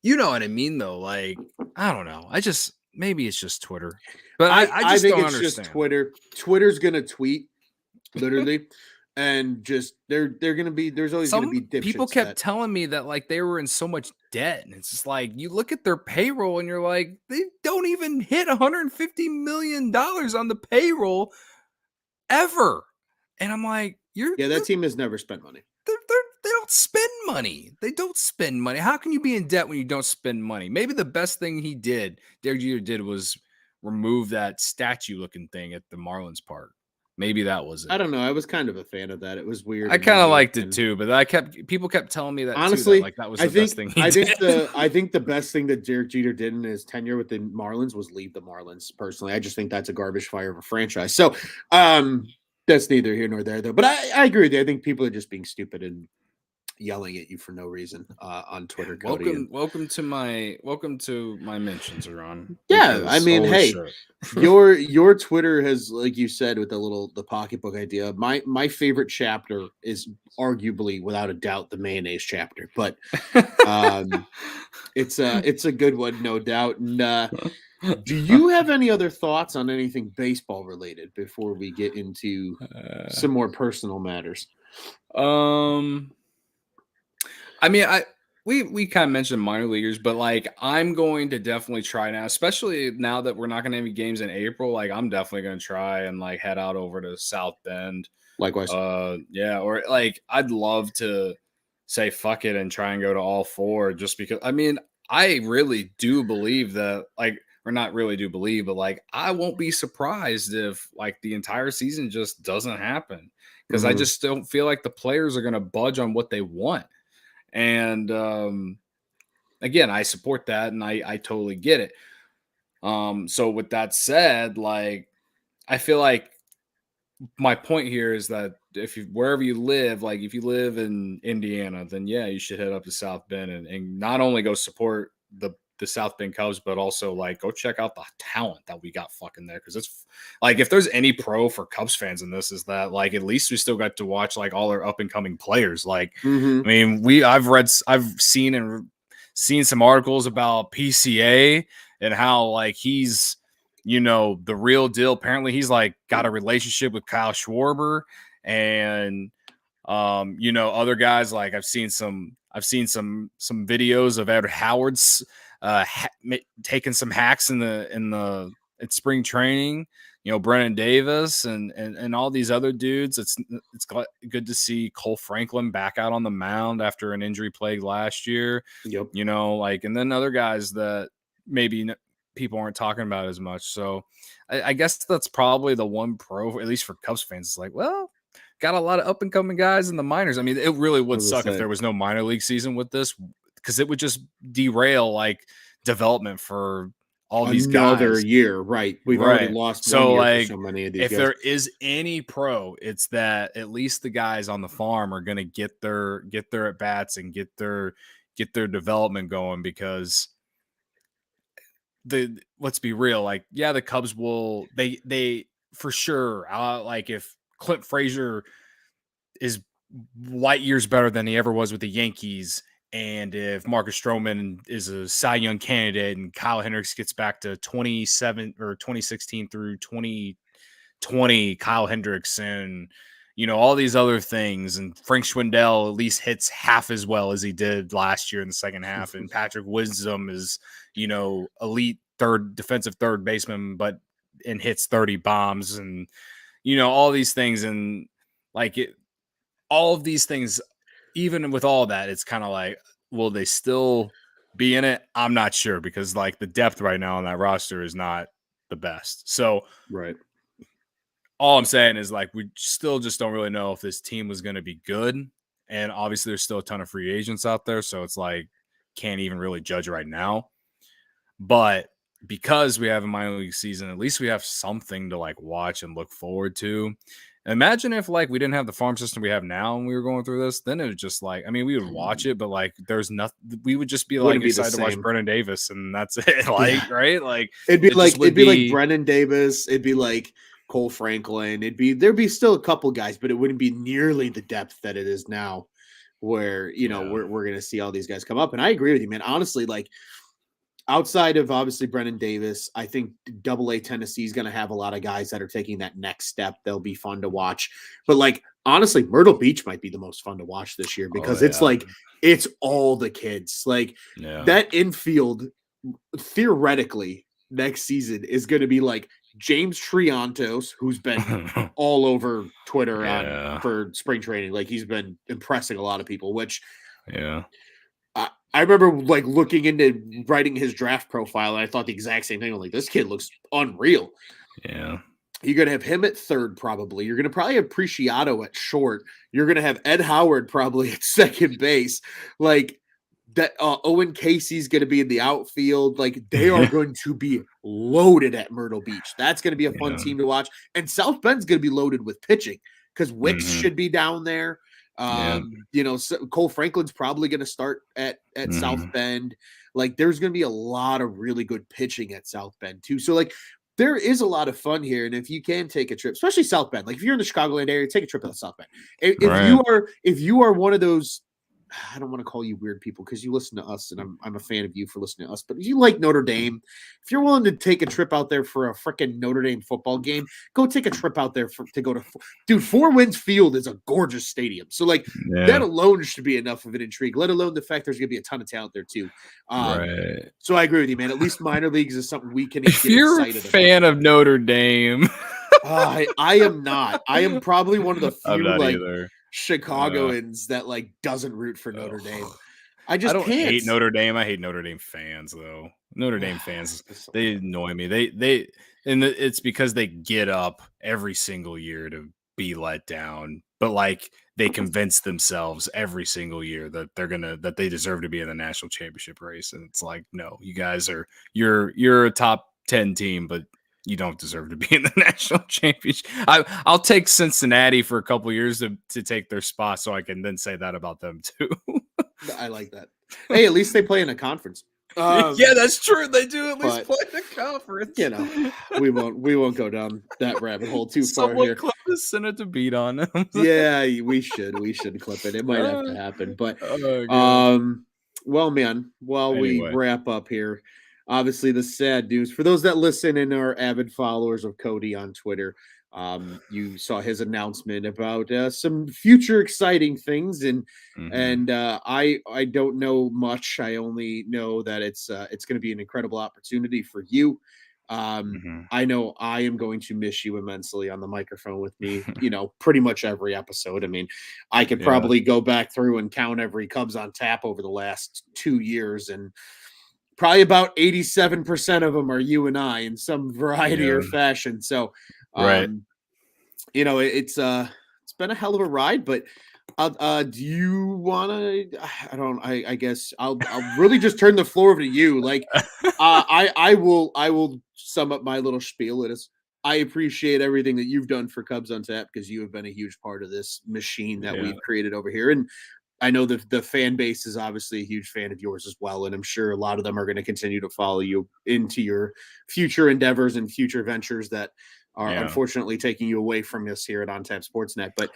you know what I mean, though? Like, I don't know. Maybe it's just Twitter. But I just think don't it's understand. Just Twitter. Twitter's going to tweet, literally. And just there's always going to be dipshits. People kept telling me that like they were in so much debt, and it's just like you look at their payroll and you're like, they don't even hit $150 million on the payroll ever. And I'm like, that team has never spent money. They don't spend money. They don't spend money. How can you be in debt when you don't spend money? Maybe the best thing Derek Jeter did was remove that statue looking thing at the Marlins Park. Maybe that was it. I don't know. I was kind of a fan of that. It was weird. I kind of liked it too, but people kept telling me that honestly, too, that was the best thing he did. I think the best thing that Derek Jeter did in his tenure with the Marlins was leave the Marlins. Personally, I just think that's a garbage fire of a franchise. So, that's neither here nor there, though. But I agree with you. I think people are just being stupid and yelling at you for no reason on Twitter. Cody. Welcome to my mentions, Ron. Yeah, I mean, hey, your Twitter has, like you said, with the pocketbook idea. My favorite chapter is arguably, without a doubt, the mayonnaise chapter. But it's a good one, no doubt. And do you have any other thoughts on anything baseball related before we get into some more personal matters? I mean, we kind of mentioned minor leaguers, but like I'm going to definitely try now, especially now that we're not going to have any games in April. Like I'm definitely going to try and like head out over to South Bend. Likewise. Yeah, or like I'd love to say fuck it and try and go to all four, just because. I mean, I really do believe that, like, or not really do believe, but like I won't be surprised if like the entire season just doesn't happen, because I just don't feel like the players are going to budge on what they want. And again, I support that, and I totally get it. So with that said, like I feel like my point here is that wherever you live, like if you live in Indiana, then yeah, you should head up to South Bend and not only go support the South Bend Cubs, but also like go check out the talent that we got fucking there. Because it's like, if there's any pro for Cubs fans in this, is that like at least we still got to watch like all our up and coming players. Like, I mean, I've seen some articles about PCA and how like he's, you know, the real deal. Apparently he's like got a relationship with Kyle Schwarber, and you know, other guys. Like I've seen some videos of Ed Howard's taking some hacks at spring training, you know, Brennan Davis and all these other dudes. It's good to see Cole Franklin back out on the mound after an injury plague last year. Yep. You know, like, and then other guys that maybe people aren't talking about as much. So I guess that's probably the one pro, at least for Cubs fans. It's like, well, got a lot of up and coming guys in the minors. I mean, it really would suck if there was no minor league season with this, because it would just derail like development for all these Another guys. year, right? We've already lost 1 year for so many of these if guys. there is any pro, it's that at least the guys on the farm are going to get their at bats and get their development going, because let's be real, like, yeah, the Cubs will they for sure, like if Clint Frazier is light years better than he ever was with the Yankees, and if Marcus Stroman is a Cy Young candidate and Kyle Hendricks gets back to 2016 through 2020 Kyle Hendricks, and all these other things, and Frank Schwindel at least hits half as well as he did last year in the second half, and Patrick Wisdom is elite defensive third baseman and hits 30 bombs, and all these things, and like all of these things, even with all that, it's kind of like, will they still be in it? I'm not sure, because like the depth right now on that roster is not the best. So right. All I'm saying is, like, we still just don't really know if this team was going to be good. And obviously there's still a ton of free agents out there. So it's like, can't even really judge right now. But because we have a minor league season, at least we have something to like watch and look forward to. Imagine if like we didn't have the farm system we have now and we were going through this, then it would just like, I mean, we would watch it, but like there's nothing, we would just be like excited to watch Brennan Davis, and that's it. Like, right? Like it'd be like Brennan Davis, it'd be like Cole Franklin, there'd be still a couple guys, but it wouldn't be nearly the depth that it is now, where we're gonna see all these guys come up. And I agree with you, man. Honestly, like, outside of obviously Brennan Davis, I think Double-A Tennessee is going to have a lot of guys that are taking that next step. They'll be fun to watch. But like, honestly, Myrtle Beach might be the most fun to watch this year, because it's like, it's all the kids. Like, that infield, theoretically, next season is going to be like James Triantos, who's been all over Twitter for spring training. Like, he's been impressing a lot of people, which I remember like looking into writing his draft profile, and I thought the exact same thing. I'm like, this kid looks unreal. Yeah. You're going to have him at third, probably. You're going to probably have Preciado at short. You're going to have Ed Howard probably at second base. Like, that Owen Casey's going to be in the outfield. Like, they are going to be loaded at Myrtle Beach. That's going to be a fun team to watch. And South Bend's going to be loaded with pitching, because Wicks should be down there. Cole Franklin's probably going to start at South Bend. Like, there's going to be a lot of really good pitching at South Bend too. So like, there is a lot of fun here. And if you can take a trip, especially South Bend, like if you're in the Chicagoland area, take a trip to South Bend. If you are one of those, I don't want to call you weird people because you listen to us, and I'm a fan of you for listening to us. But if you like Notre Dame, if you're willing to take a trip out there for a freaking Notre Dame football game, go take a trip out there to go to. Dude, Four Winds Field is a gorgeous stadium. So like, that alone should be enough of an intrigue. Let alone the fact there's going to be a ton of talent there too. So I agree with you, man. At least minor leagues is something we can. If you're a fan of Notre Dame, I am not. I am probably one of the few either. Chicagoans that like doesn't root for Notre Dame. I don't hate Notre Dame. I hate Notre Dame fans though. Notre Dame fans, they annoy me. It's because they get up every single year to be let down, but like they convince themselves every single year that they deserve to be in the national championship race. And it's like, no, you guys you're a top 10 team, but you don't deserve to be in the national championship. I'll take Cincinnati for a couple years to take their spot, so I can then say that about them too. I like that. Hey, at least they play in a conference. Yeah, that's true. They do at least play in a conference. We won't go down that rabbit hole too far here. Clip the Senate to beat on them. Yeah, we should clip it. It might have to happen, but well, man, we wrap up here. Obviously, the sad news for those that listen and are avid followers of Cody on Twitter, you saw his announcement about some future exciting things, and I don't know much. I only know that it's going to be an incredible opportunity for you. I know I am going to miss you immensely on the microphone with me, pretty much every episode. I mean, I could probably go back through and count every Cubs on Tap over the last 2 years, and probably about 87% of them are you and I in some variety or fashion. So, it's been a hell of a ride, but Do you want to? I don't. I guess I'll really just turn the floor over to you. Like, I will sum up my little spiel. It is. I appreciate everything that you've done for Cubs on Tap because you have been a huge part of this machine that Yeah, we've created over here, and I know the fan base is obviously a huge fan of yours as well, and I'm sure a lot of them are going to continue to follow you into your future endeavors and future ventures that are yeah, unfortunately taking you away from us here at On Tap Sportsnet. But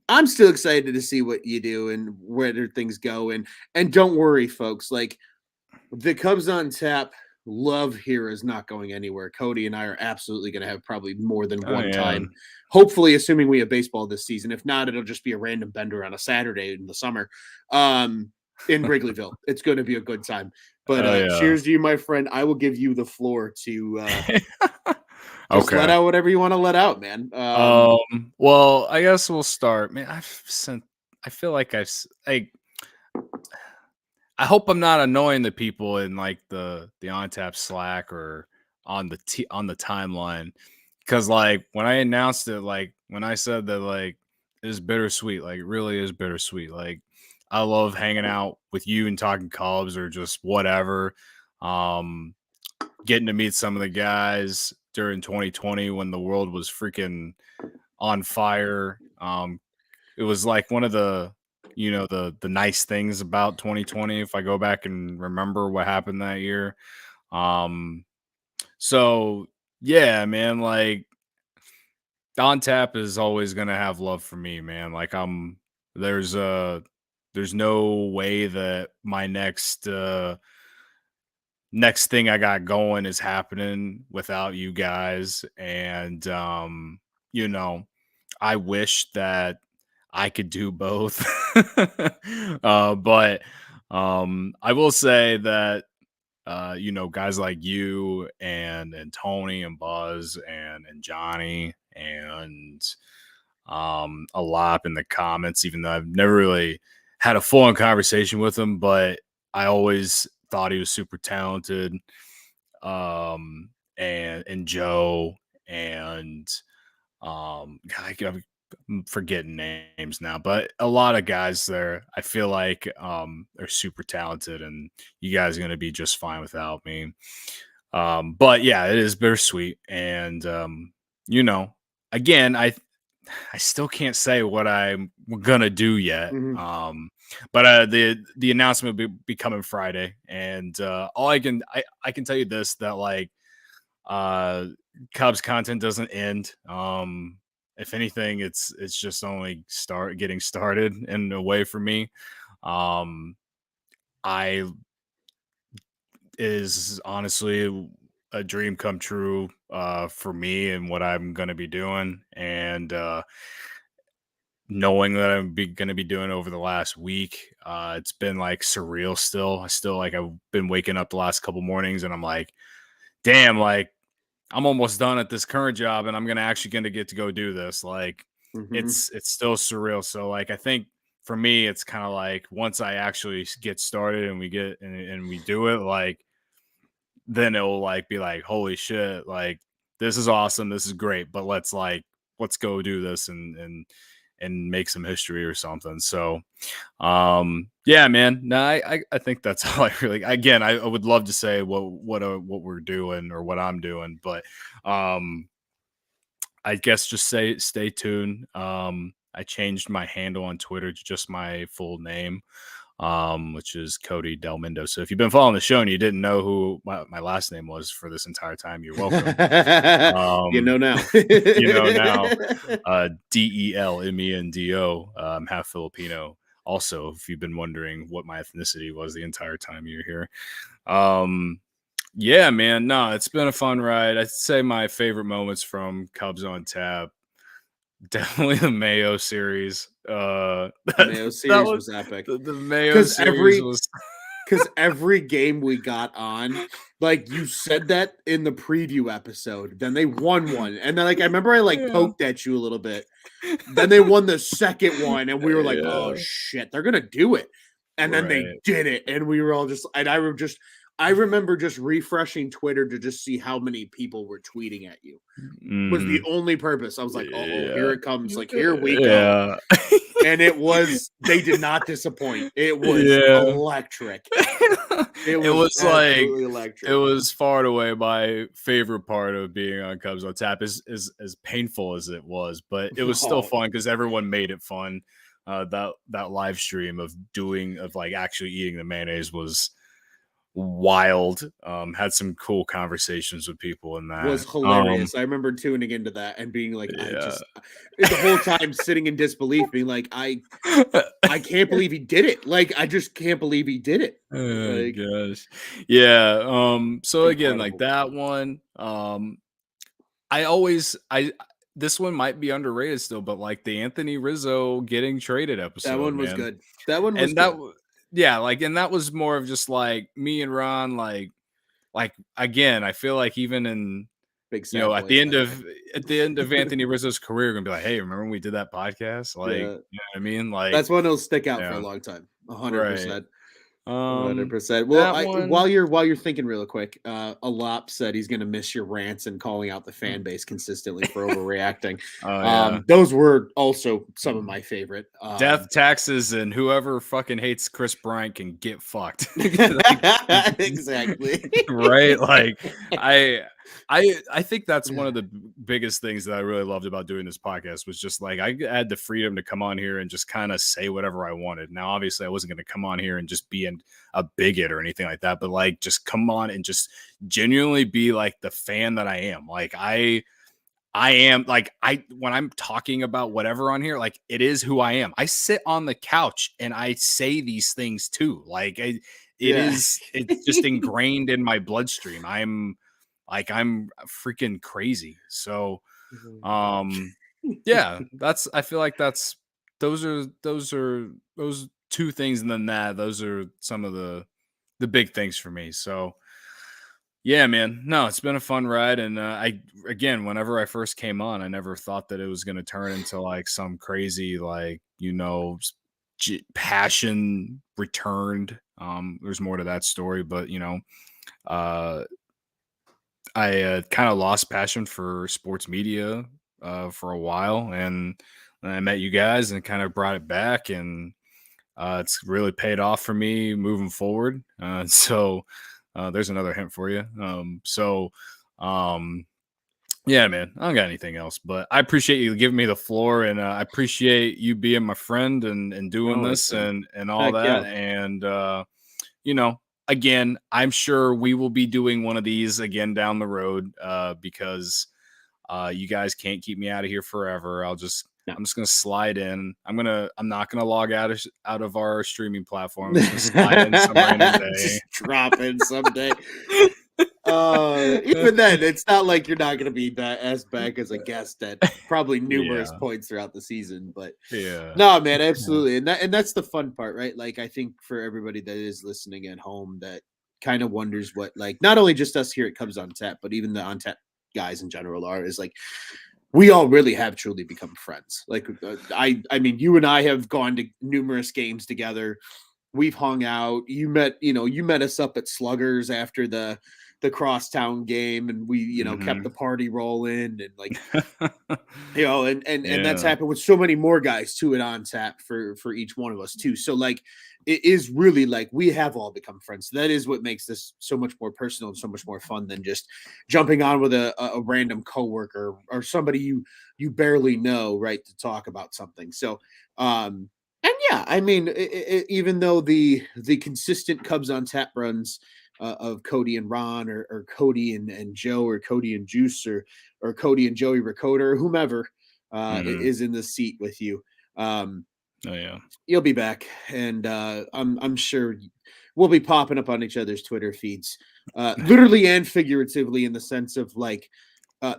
I'm still excited to see what you do and where things go. And don't worry, folks. Like the Cubs on Tap love here is not going anywhere. Cody and I are absolutely going to have probably more than oh one yeah, time. Hopefully, assuming we have baseball this season. If not, it'll just be a random bender on a Saturday in the summer. In Wrigleyville. It's going to be a good time. But oh yeah. cheers to you, my friend. I will give you the floor to just let Okay. out whatever you want to let out, man. Well, I guess we'll start. Man, I've sent. I feel like I hope I'm not annoying the people in like the OnTap Slack or on the timeline, because like when I announced it, like when I said that like it's bittersweet, like it really is bittersweet. Like I love hanging out with you and talking Cubs or just whatever. Um, Getting to meet some of the guys during 2020 when the world was freaking on fire. It was like one of the nice things about 2020 if I go back and remember what happened that year. Um, so yeah, man, like Don Tap is always gonna have love for me, man. Like there's there's no way that my next thing I got going is happening without you guys. And you know, I wish that I could do both. But I will say that guys like you and Tony and Buzz and Johnny and a lot in the comments, even though I've never really had a full on conversation with him, but I always thought he was super talented. And Joe and God, I'm forgetting names now, but a lot of guys there, I feel like are super talented, and you guys are gonna be just fine without me. But yeah, it is bittersweet, and you know, again, I still can't say what I'm gonna do yet. mhm. But the announcement will be coming Friday, and all I can tell you this, that like uh Cubs content doesn't end. If anything, it's just only getting started in a way for me. Um, I is honestly a dream come true for me and what I'm gonna be doing, and knowing that I'm gonna be doing over the last week, it's been like surreal. Still, I still like I've been waking up the last couple mornings, and I'm like, damn, like I'm almost done at this current job and I'm gonna get to go do this. Like Mhm. it's still surreal. So like I think for me it's kind of like once I actually get started and and we do it, like then it'll like be like, holy shit, like this is awesome, this is great, but let's go do this and make some history or something. So yeah, man, no, I think that's all I really, again, I would love to say what we're doing or what I'm doing, but um I guess just stay tuned. I changed my handle on Twitter to just my full name, which is Cody Del Mundo. So if you've been following the show and you didn't know who my last name was for this entire time, you're welcome. You Um, know now. you know now, Delmendo. I'm half Filipino. Also, if you've been wondering what my ethnicity was the entire time you're here, um, yeah, man, no, it's been a fun ride. I'd say my favorite moments from Cubs on Tap, definitely the Mayo series. The Mayo That series was was epic the Mayo because series was every game we got on, like you said that in the preview episode, then they won one, and then like I remember I like yeah, poked at you a little bit. Then they won the second one, and we were like, "Oh yeah, shit, they're gonna do it!" And then they right. did it, and we were all just, and I were just, I remember just refreshing Twitter to just see how many people were tweeting at you. Was the only purpose. I was like, oh, here Yeah. it comes. Like, here we go. Yeah. And they did not disappoint. It was Yeah. electric. It was was like absolutely electric. it was far and away my favorite part of being on Cubs on Tap, as painful as it was, but it was still Oh, fun because everyone made it fun. That live stream of like actually eating the mayonnaise was wild. Had some cool conversations with people in was that. hilarious. I remember tuning into that and being like, Yeah. the whole time sitting in disbelief, being like, I can't believe he did it. Like, I just can't believe he did it. Oh Like, gosh. Yeah. So again, like incredible. that one, I this one might be underrated still, but like the Anthony Rizzo getting traded That episode, one was man. good. That one was And that good. yeah, like, and that was more of just like me and Ron, like again, I feel like even in Big you sad know, boys that at the end of Anthony Rizzo's career, we're gonna be like, hey, remember when we did that podcast? day. Like, Yeah. you know what I mean? Like, That's one that'll stick out for a yeah, long time. right. 100%. 100%. Well, That one, while you're thinking real quick, Alop said he's gonna miss your rants and calling out the fan base consistently for overreacting. oh yeah. Those were also some of my favorite. Death, taxes, and whoever fucking hates Chris Bryant can get fucked. Like, exactly. right? Like I think that's one of the biggest things that I really loved about doing this podcast was just like I had the freedom to come on here and just kind of say whatever I wanted. Now, obviously, I wasn't going to come on here and just be a bigot or anything like that, but like just come on and just genuinely be like the fan that I am. Like I am like when I'm talking about whatever on here, like it is who I am. I sit on the couch and I say these things too. Like Yeah. it's just ingrained in my bloodstream. I'm freaking crazy. So yeah, I feel like those two things, and then those are some of the big things for me. So yeah, man. No, it's been a fun ride, and again, whenever I first came on, I never thought that it was going to turn into like some crazy, like passion returned. There's more to that story, but uh, I kind of lost passion for sports media for a while, and I met you guys and kind of brought it back, and it's really paid off for me moving forward. So there's another hint for you. Um, yeah, man, I don't got anything else, but I appreciate you giving me the floor, and I appreciate you being my friend and doing Always, this man. and all Heck yeah. that. And, again, I'm sure we will be doing one of these again down the road because you guys can't keep me out of here forever. No. I'm just gonna slide in. I'm not gonna log out of our streaming platform. I'm just gonna slide in some random day. Just drop in someday. Even then, it's not like you're not going to be as back as a guest at probably numerous Yeah. points throughout the season. But Yeah. no, man, absolutely, and that's the fun part, right? Like, I think for everybody that is listening at home, that kind of wonders what, like, not only just us here at Cubs on Tap, but even the on tap guys in general is like, we all really have truly become friends. Like, I mean, you and I have gone to numerous games together. We've hung out. You met us up at Sluggers after the crosstown game, and we kept the party rolling, and like and that's Yeah. happened with so many more guys too, and on tap for each one of us too. So like it is really like we have all become friends. That is what makes this so much more personal and so much more fun than just jumping on with a random coworker or somebody you barely know, right, to talk about something. So and yeah, I mean, even though the consistent Cubs on Tap runs of Cody and Ron, or Cody and Joe, or Cody and Juice, or Cody and Joey Ricotta, or whomever is in the seat with you, Oh yeah. you'll be back, and I'm sure we'll be popping up on each other's Twitter feeds, literally and figuratively, in the sense of like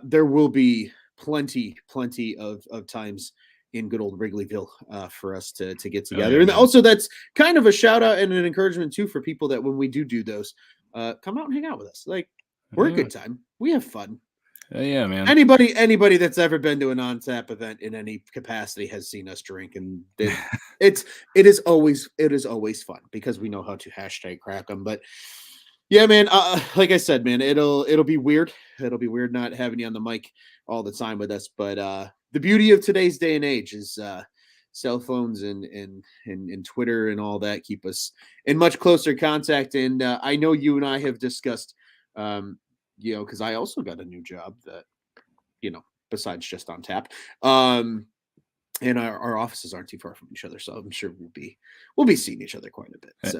there will be plenty of times in good old Wrigleyville for us to get Oh together. yeah, And man. also, that's kind of a shout out and an encouragement too for people that when we do those, come out and hang out with us. Like, we're a Yeah. good time. We have fun. Yeah, man. Anybody that's ever been to an on tap event in any capacity has seen us drink, and it is always fun because we know how to hashtag crack them. But Yeah, man. Like I said, man, it'll be weird. It'll be weird not having you on the mic all the time with us. But the beauty of today's day and age is cell phones and Twitter and all that keep us in much closer contact. And I know you and I have discussed, because I also got a new job that besides just on tap. And our offices aren't too far from each other, so I'm sure we'll be seeing each other quite a bit. So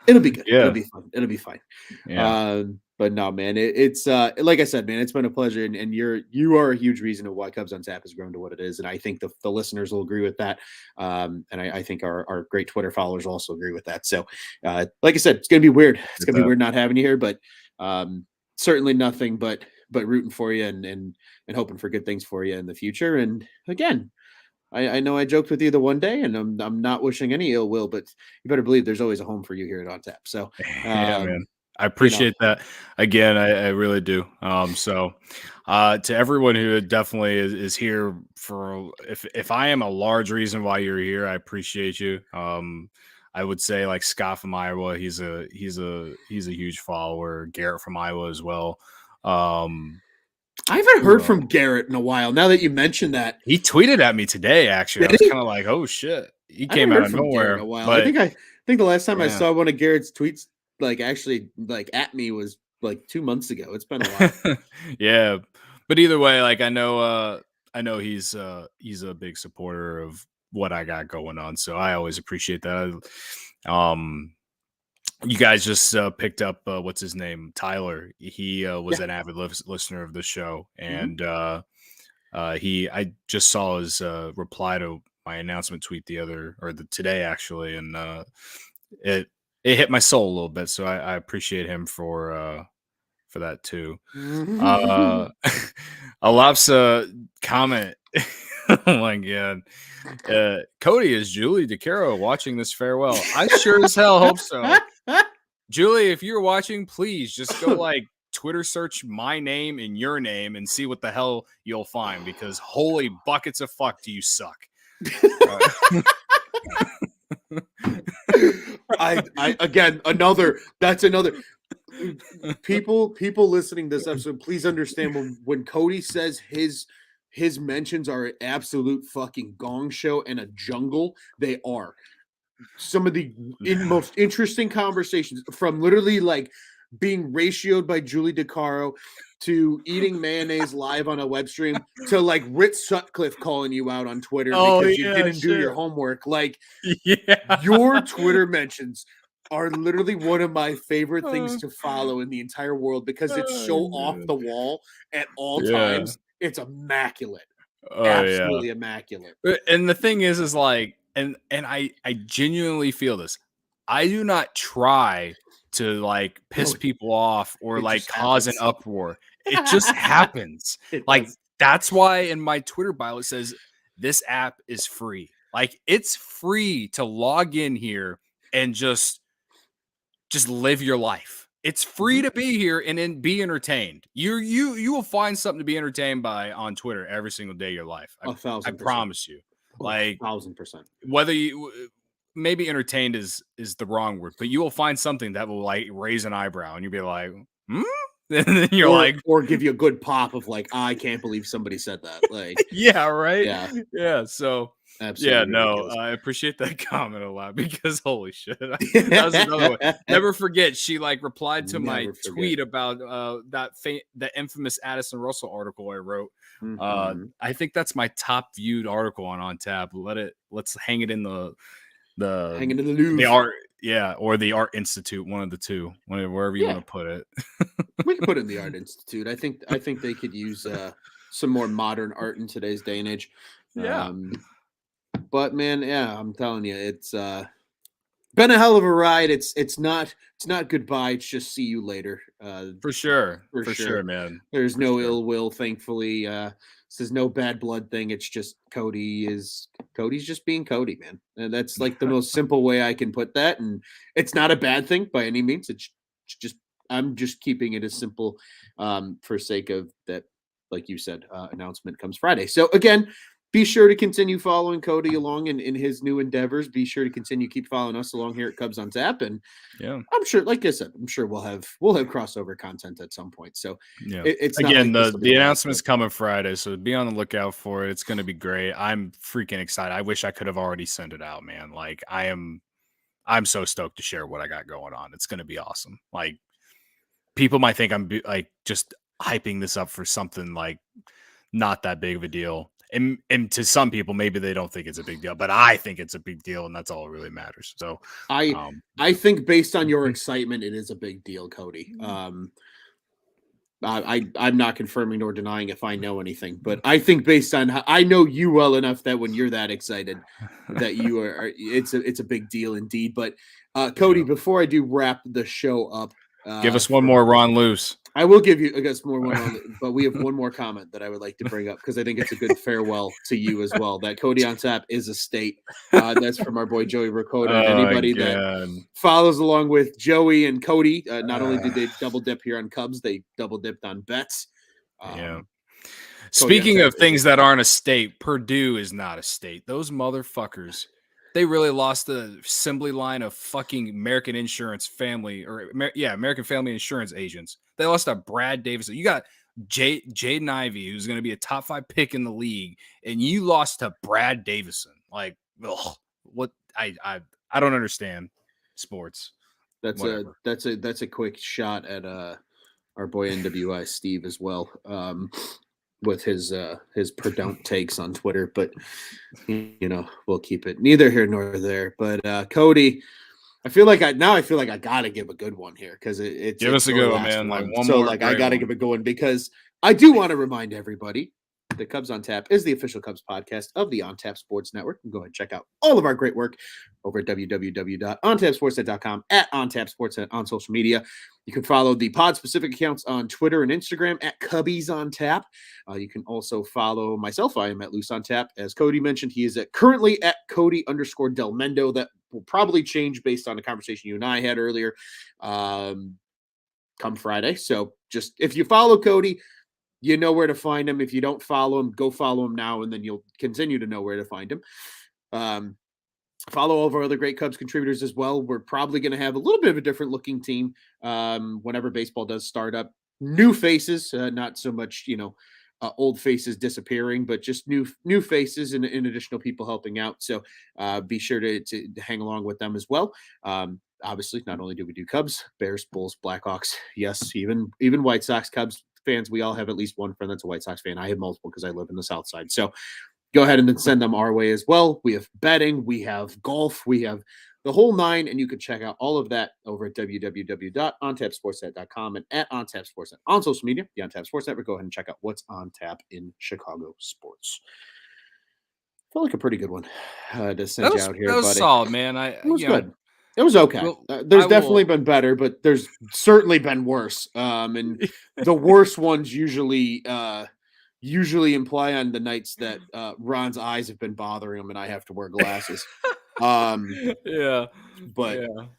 it'll be good. It'll Yeah, be fun. It'll be fine. yeah. But no, man, it's like I said, man, it's been a pleasure, and you are a huge reason of why Cubs on Tap has grown to what it is, and I think the listeners will agree with that. And I think our great Twitter followers also agree with that. So, like I said, it's gonna be weird. It's gonna be weird not having you here, but certainly nothing but rooting for you and hoping for good things for you in the future. And again, I know I joked with you the one day, and I'm not wishing any ill will, but you better believe there's always a home for you here at On Tap. So, Yeah, man. I you know, appreciate that. Again, I really do. To everyone who definitely is here for, if I am a large reason why you're here, I appreciate you. I would say like Scott from Iowa, he's a huge follower. Garrett from Iowa as well. Um, I haven't who heard else? from Garrett in a while. Now that you mentioned that, He tweeted at me today. Actually, I did was he? kind of like, "Oh shit!" He I came haven't out heard of from Garrett in a nowhere, while. I but think the last time I yeah. saw one of Garrett's tweets, like actually like at me, was like 2 months ago. It's been a while. Yeah, but either way, like I know he's a big supporter of what I got going on, so I always appreciate that. Um, you guys just picked up what's his name, Tyler. He was Yeah. an avid listener of the show, Mhm. and I just saw his reply to my announcement tweet today actually, and it it hit my soul a little bit, so I appreciate him for that too. Uh, Alapsa comment. Oh my god. Cody, is Julie DeCaro watching this farewell? I sure as hell hope so. Julie, if you're watching, please just go like Twitter search my name and your name and see what the hell you'll find, because holy buckets of fuck do you suck. Uh, I again that's another people listening to this episode, please understand when Cody says his mentions are absolute fucking gong show and a jungle, they are some of the most interesting conversations, from literally like being ratioed by Julie DeCaro to eating mayonnaise live on a web stream to like Rit Sutcliffe calling you out on Twitter oh because you yeah, didn't do your shit. homework. Like, Yeah. your Twitter mentions are literally one of my favorite things Uh, to follow in the entire world because it's oh, so off man. the wall at all Yeah. times. It's immaculate. Oh yeah. Absolutely immaculate. And the thing is like, and I genuinely feel this. I do not try to like No, piss people off or it like just cause an happens. uproar. It just happens. It Like does. that's why in my Twitter bio it says this app is free. Like it's free to log in here and just live your life. It's free Mhm. to be here and then be entertained. You will find something to be entertained by on Twitter every single day of your life. I 1,000%. promise you. Oh, Like 1,000%. whether you maybe entertained is the wrong word, but you will find something that will like raise an eyebrow and you'll be like, hmm? And then you're Or like, give you a good pop of like, I can't believe somebody said that. Like, yeah, right. yeah, Yeah. So yeah, absolutely no, ridiculous. I appreciate that comment a lot because holy shit. That was another one. Never forget, she like replied to my Never forget. tweet about that infamous Addison Russell article I wrote. Mhm. I think that's my top viewed article on Tap. Let's hang it in the Hanging in the the Louvre. art, yeah, or the Art Institute, one of the two, wherever you want Yeah, to put it. we could put it in the Art Institute. I think they could use some more modern art in today's day and age. Yeah, Um, but man, yeah, I'm telling you, it's been a hell of a ride. It's not goodbye. It's just see you later. For for sure, sure. man, There's for no sure. ill will, thankfully. This is no bad blood thing. It's just Cody's just being Cody, man. And that's like the most simple way I can put that. And it's not a bad thing by any means. It's just I'm just keeping it as simple for sake of that, like you said, announcement comes Friday. So again, be sure to continue following Cody along in his new endeavors. Be sure to keep following us along here at Cubs on Tap. And Yeah. I'm sure, like I said, I'm sure we'll have crossover content at some point. So Yeah. it's not Again, like the announcement's coming Friday, so be on the lookout for it. It's going to be great. I'm freaking excited. I wish I could have already sent it out, man. Like I'm so stoked to share what I got going on. It's going to be awesome. Like people might think I'm like just hyping this up for something like not that big of a deal. And to some people, maybe they don't think it's a big deal, but I think it's a big deal, and that's all that really matters. So I think based on your excitement, it is a big deal, Cody. I'm not confirming nor denying if I know anything, but I think based on how I know you well enough that when you're that excited, that you are it's a big deal indeed. But Cody, before I do wrap the show up, give us one more Ron Loose. I will give you, I guess, more one, but we have one more comment that I would like to bring up because I think it's a good farewell to you as well. That Cody on Tap is a state. That's from our boy Joey Ricotta. And anybody that follows along with Joey and Cody, not only did they double dip here on Cubs, they double dipped on bets. Yeah. Speaking of things that aren't a state, Purdue is not a state. Those motherfuckers. They really lost the assembly line of fucking American Insurance Family American Family Insurance agents. They lost to Brad Davison. You got Jaden Ivey, who's going to be a top 5 pick in the league, and you lost to Brad Davison. Like, ugh, what? I don't understand sports. That's a quick shot at our boy NWI Steve as well. With his Perdon't takes on Twitter, but we'll keep it neither here nor there. But Cody, I feel like I gotta give a good one here because it's give us a good one, man. Like one so more, like I gotta give a good one because I do want to remind everybody that Cubs on Tap is the official Cubs podcast of the On Tap Sports Network. You can go ahead and check out all of our great work over at www.ontapsportsnet.com, at OnTapSportsNet on social media. You can follow the pod-specific accounts on Twitter and Instagram at Cubbies on Tap. You can also follow myself. I am at Loose on Tap. As Cody mentioned, he is currently at Cody_Del Mendo. That will probably change based on the conversation you and I had earlier come Friday. So just if you follow Cody, you know where to find him. If you don't follow him, go follow him now, and then you'll continue to know where to find him. Follow all of our other great Cubs contributors as well. We're probably going to have a little bit of a different looking team whenever baseball does start up. New faces, not so much, old faces disappearing, but just new faces and additional people helping out. So be sure to hang along with them as well. Obviously, not only do we do Cubs, Bears, Bulls, Blackhawks, yes, even White Sox, Cubs fans. We all have at least one friend that's a White Sox fan. I have multiple because I live in the South Side. So go ahead and then send them our way as well. We have betting, we have golf, we have the whole nine, and you can check out all of that over at www.ontapsportsnet.com and at OnTapSportsNet on social media, the OnTap Sports Network. Go ahead and check out what's on tap in Chicago sports. Felt like a pretty good one to send you out here, that was buddy. solid, man. It was good. It was okay. There's definitely been better, but there's certainly been worse. And the worst ones usually imply on the nights that Ron's eyes have been bothering him and I have to wear glasses. But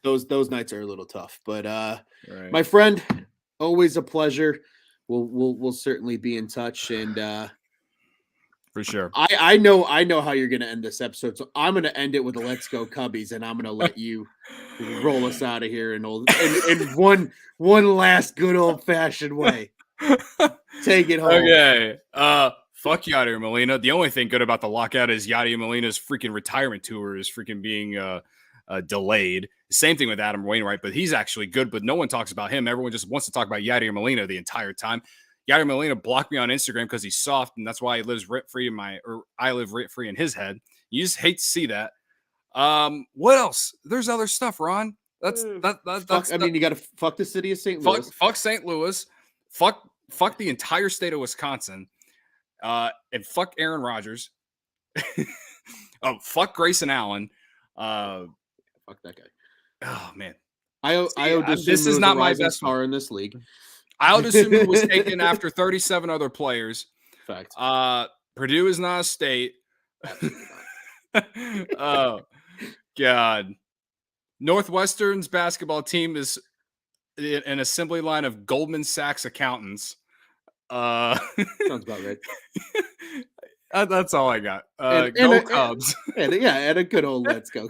those nights are a little tough. But right. My friend, always a pleasure. We'll certainly be in touch, and for sure. I know how you're going to end this episode, so I'm going to end it with a "Let's Go Cubbies," and I'm going to let you roll us out of here in one last good old fashioned way. Take it home. Okay. Fuck Yadier Molina. The only thing good about the lockout is Yadier Molina's freaking retirement tour is freaking being delayed. Same thing with Adam Wainwright, but he's actually good, but no one talks about him. Everyone just wants to talk about Yadier Molina the entire time. Yadier Molina blocked me on Instagram because he's soft, and that's why he lives rent-free I live rent-free in his head. You just hate to see that. What else? There's other stuff, Ron. You got to fuck the city of St. Louis. Fuck St. Louis. Fuck the entire state of Wisconsin. And fuck Aaron Rodgers. Fuck Grayson Allen. Fuck that guy. Oh man. This is not my best star in this league. Ayo was taken after 37 other players. Fact. Purdue is not a state. Oh God. Northwestern's basketball team is an assembly line of Goldman Sachs accountants. Sounds about right. That's all I got. And Go Cubs. and a good old let's go.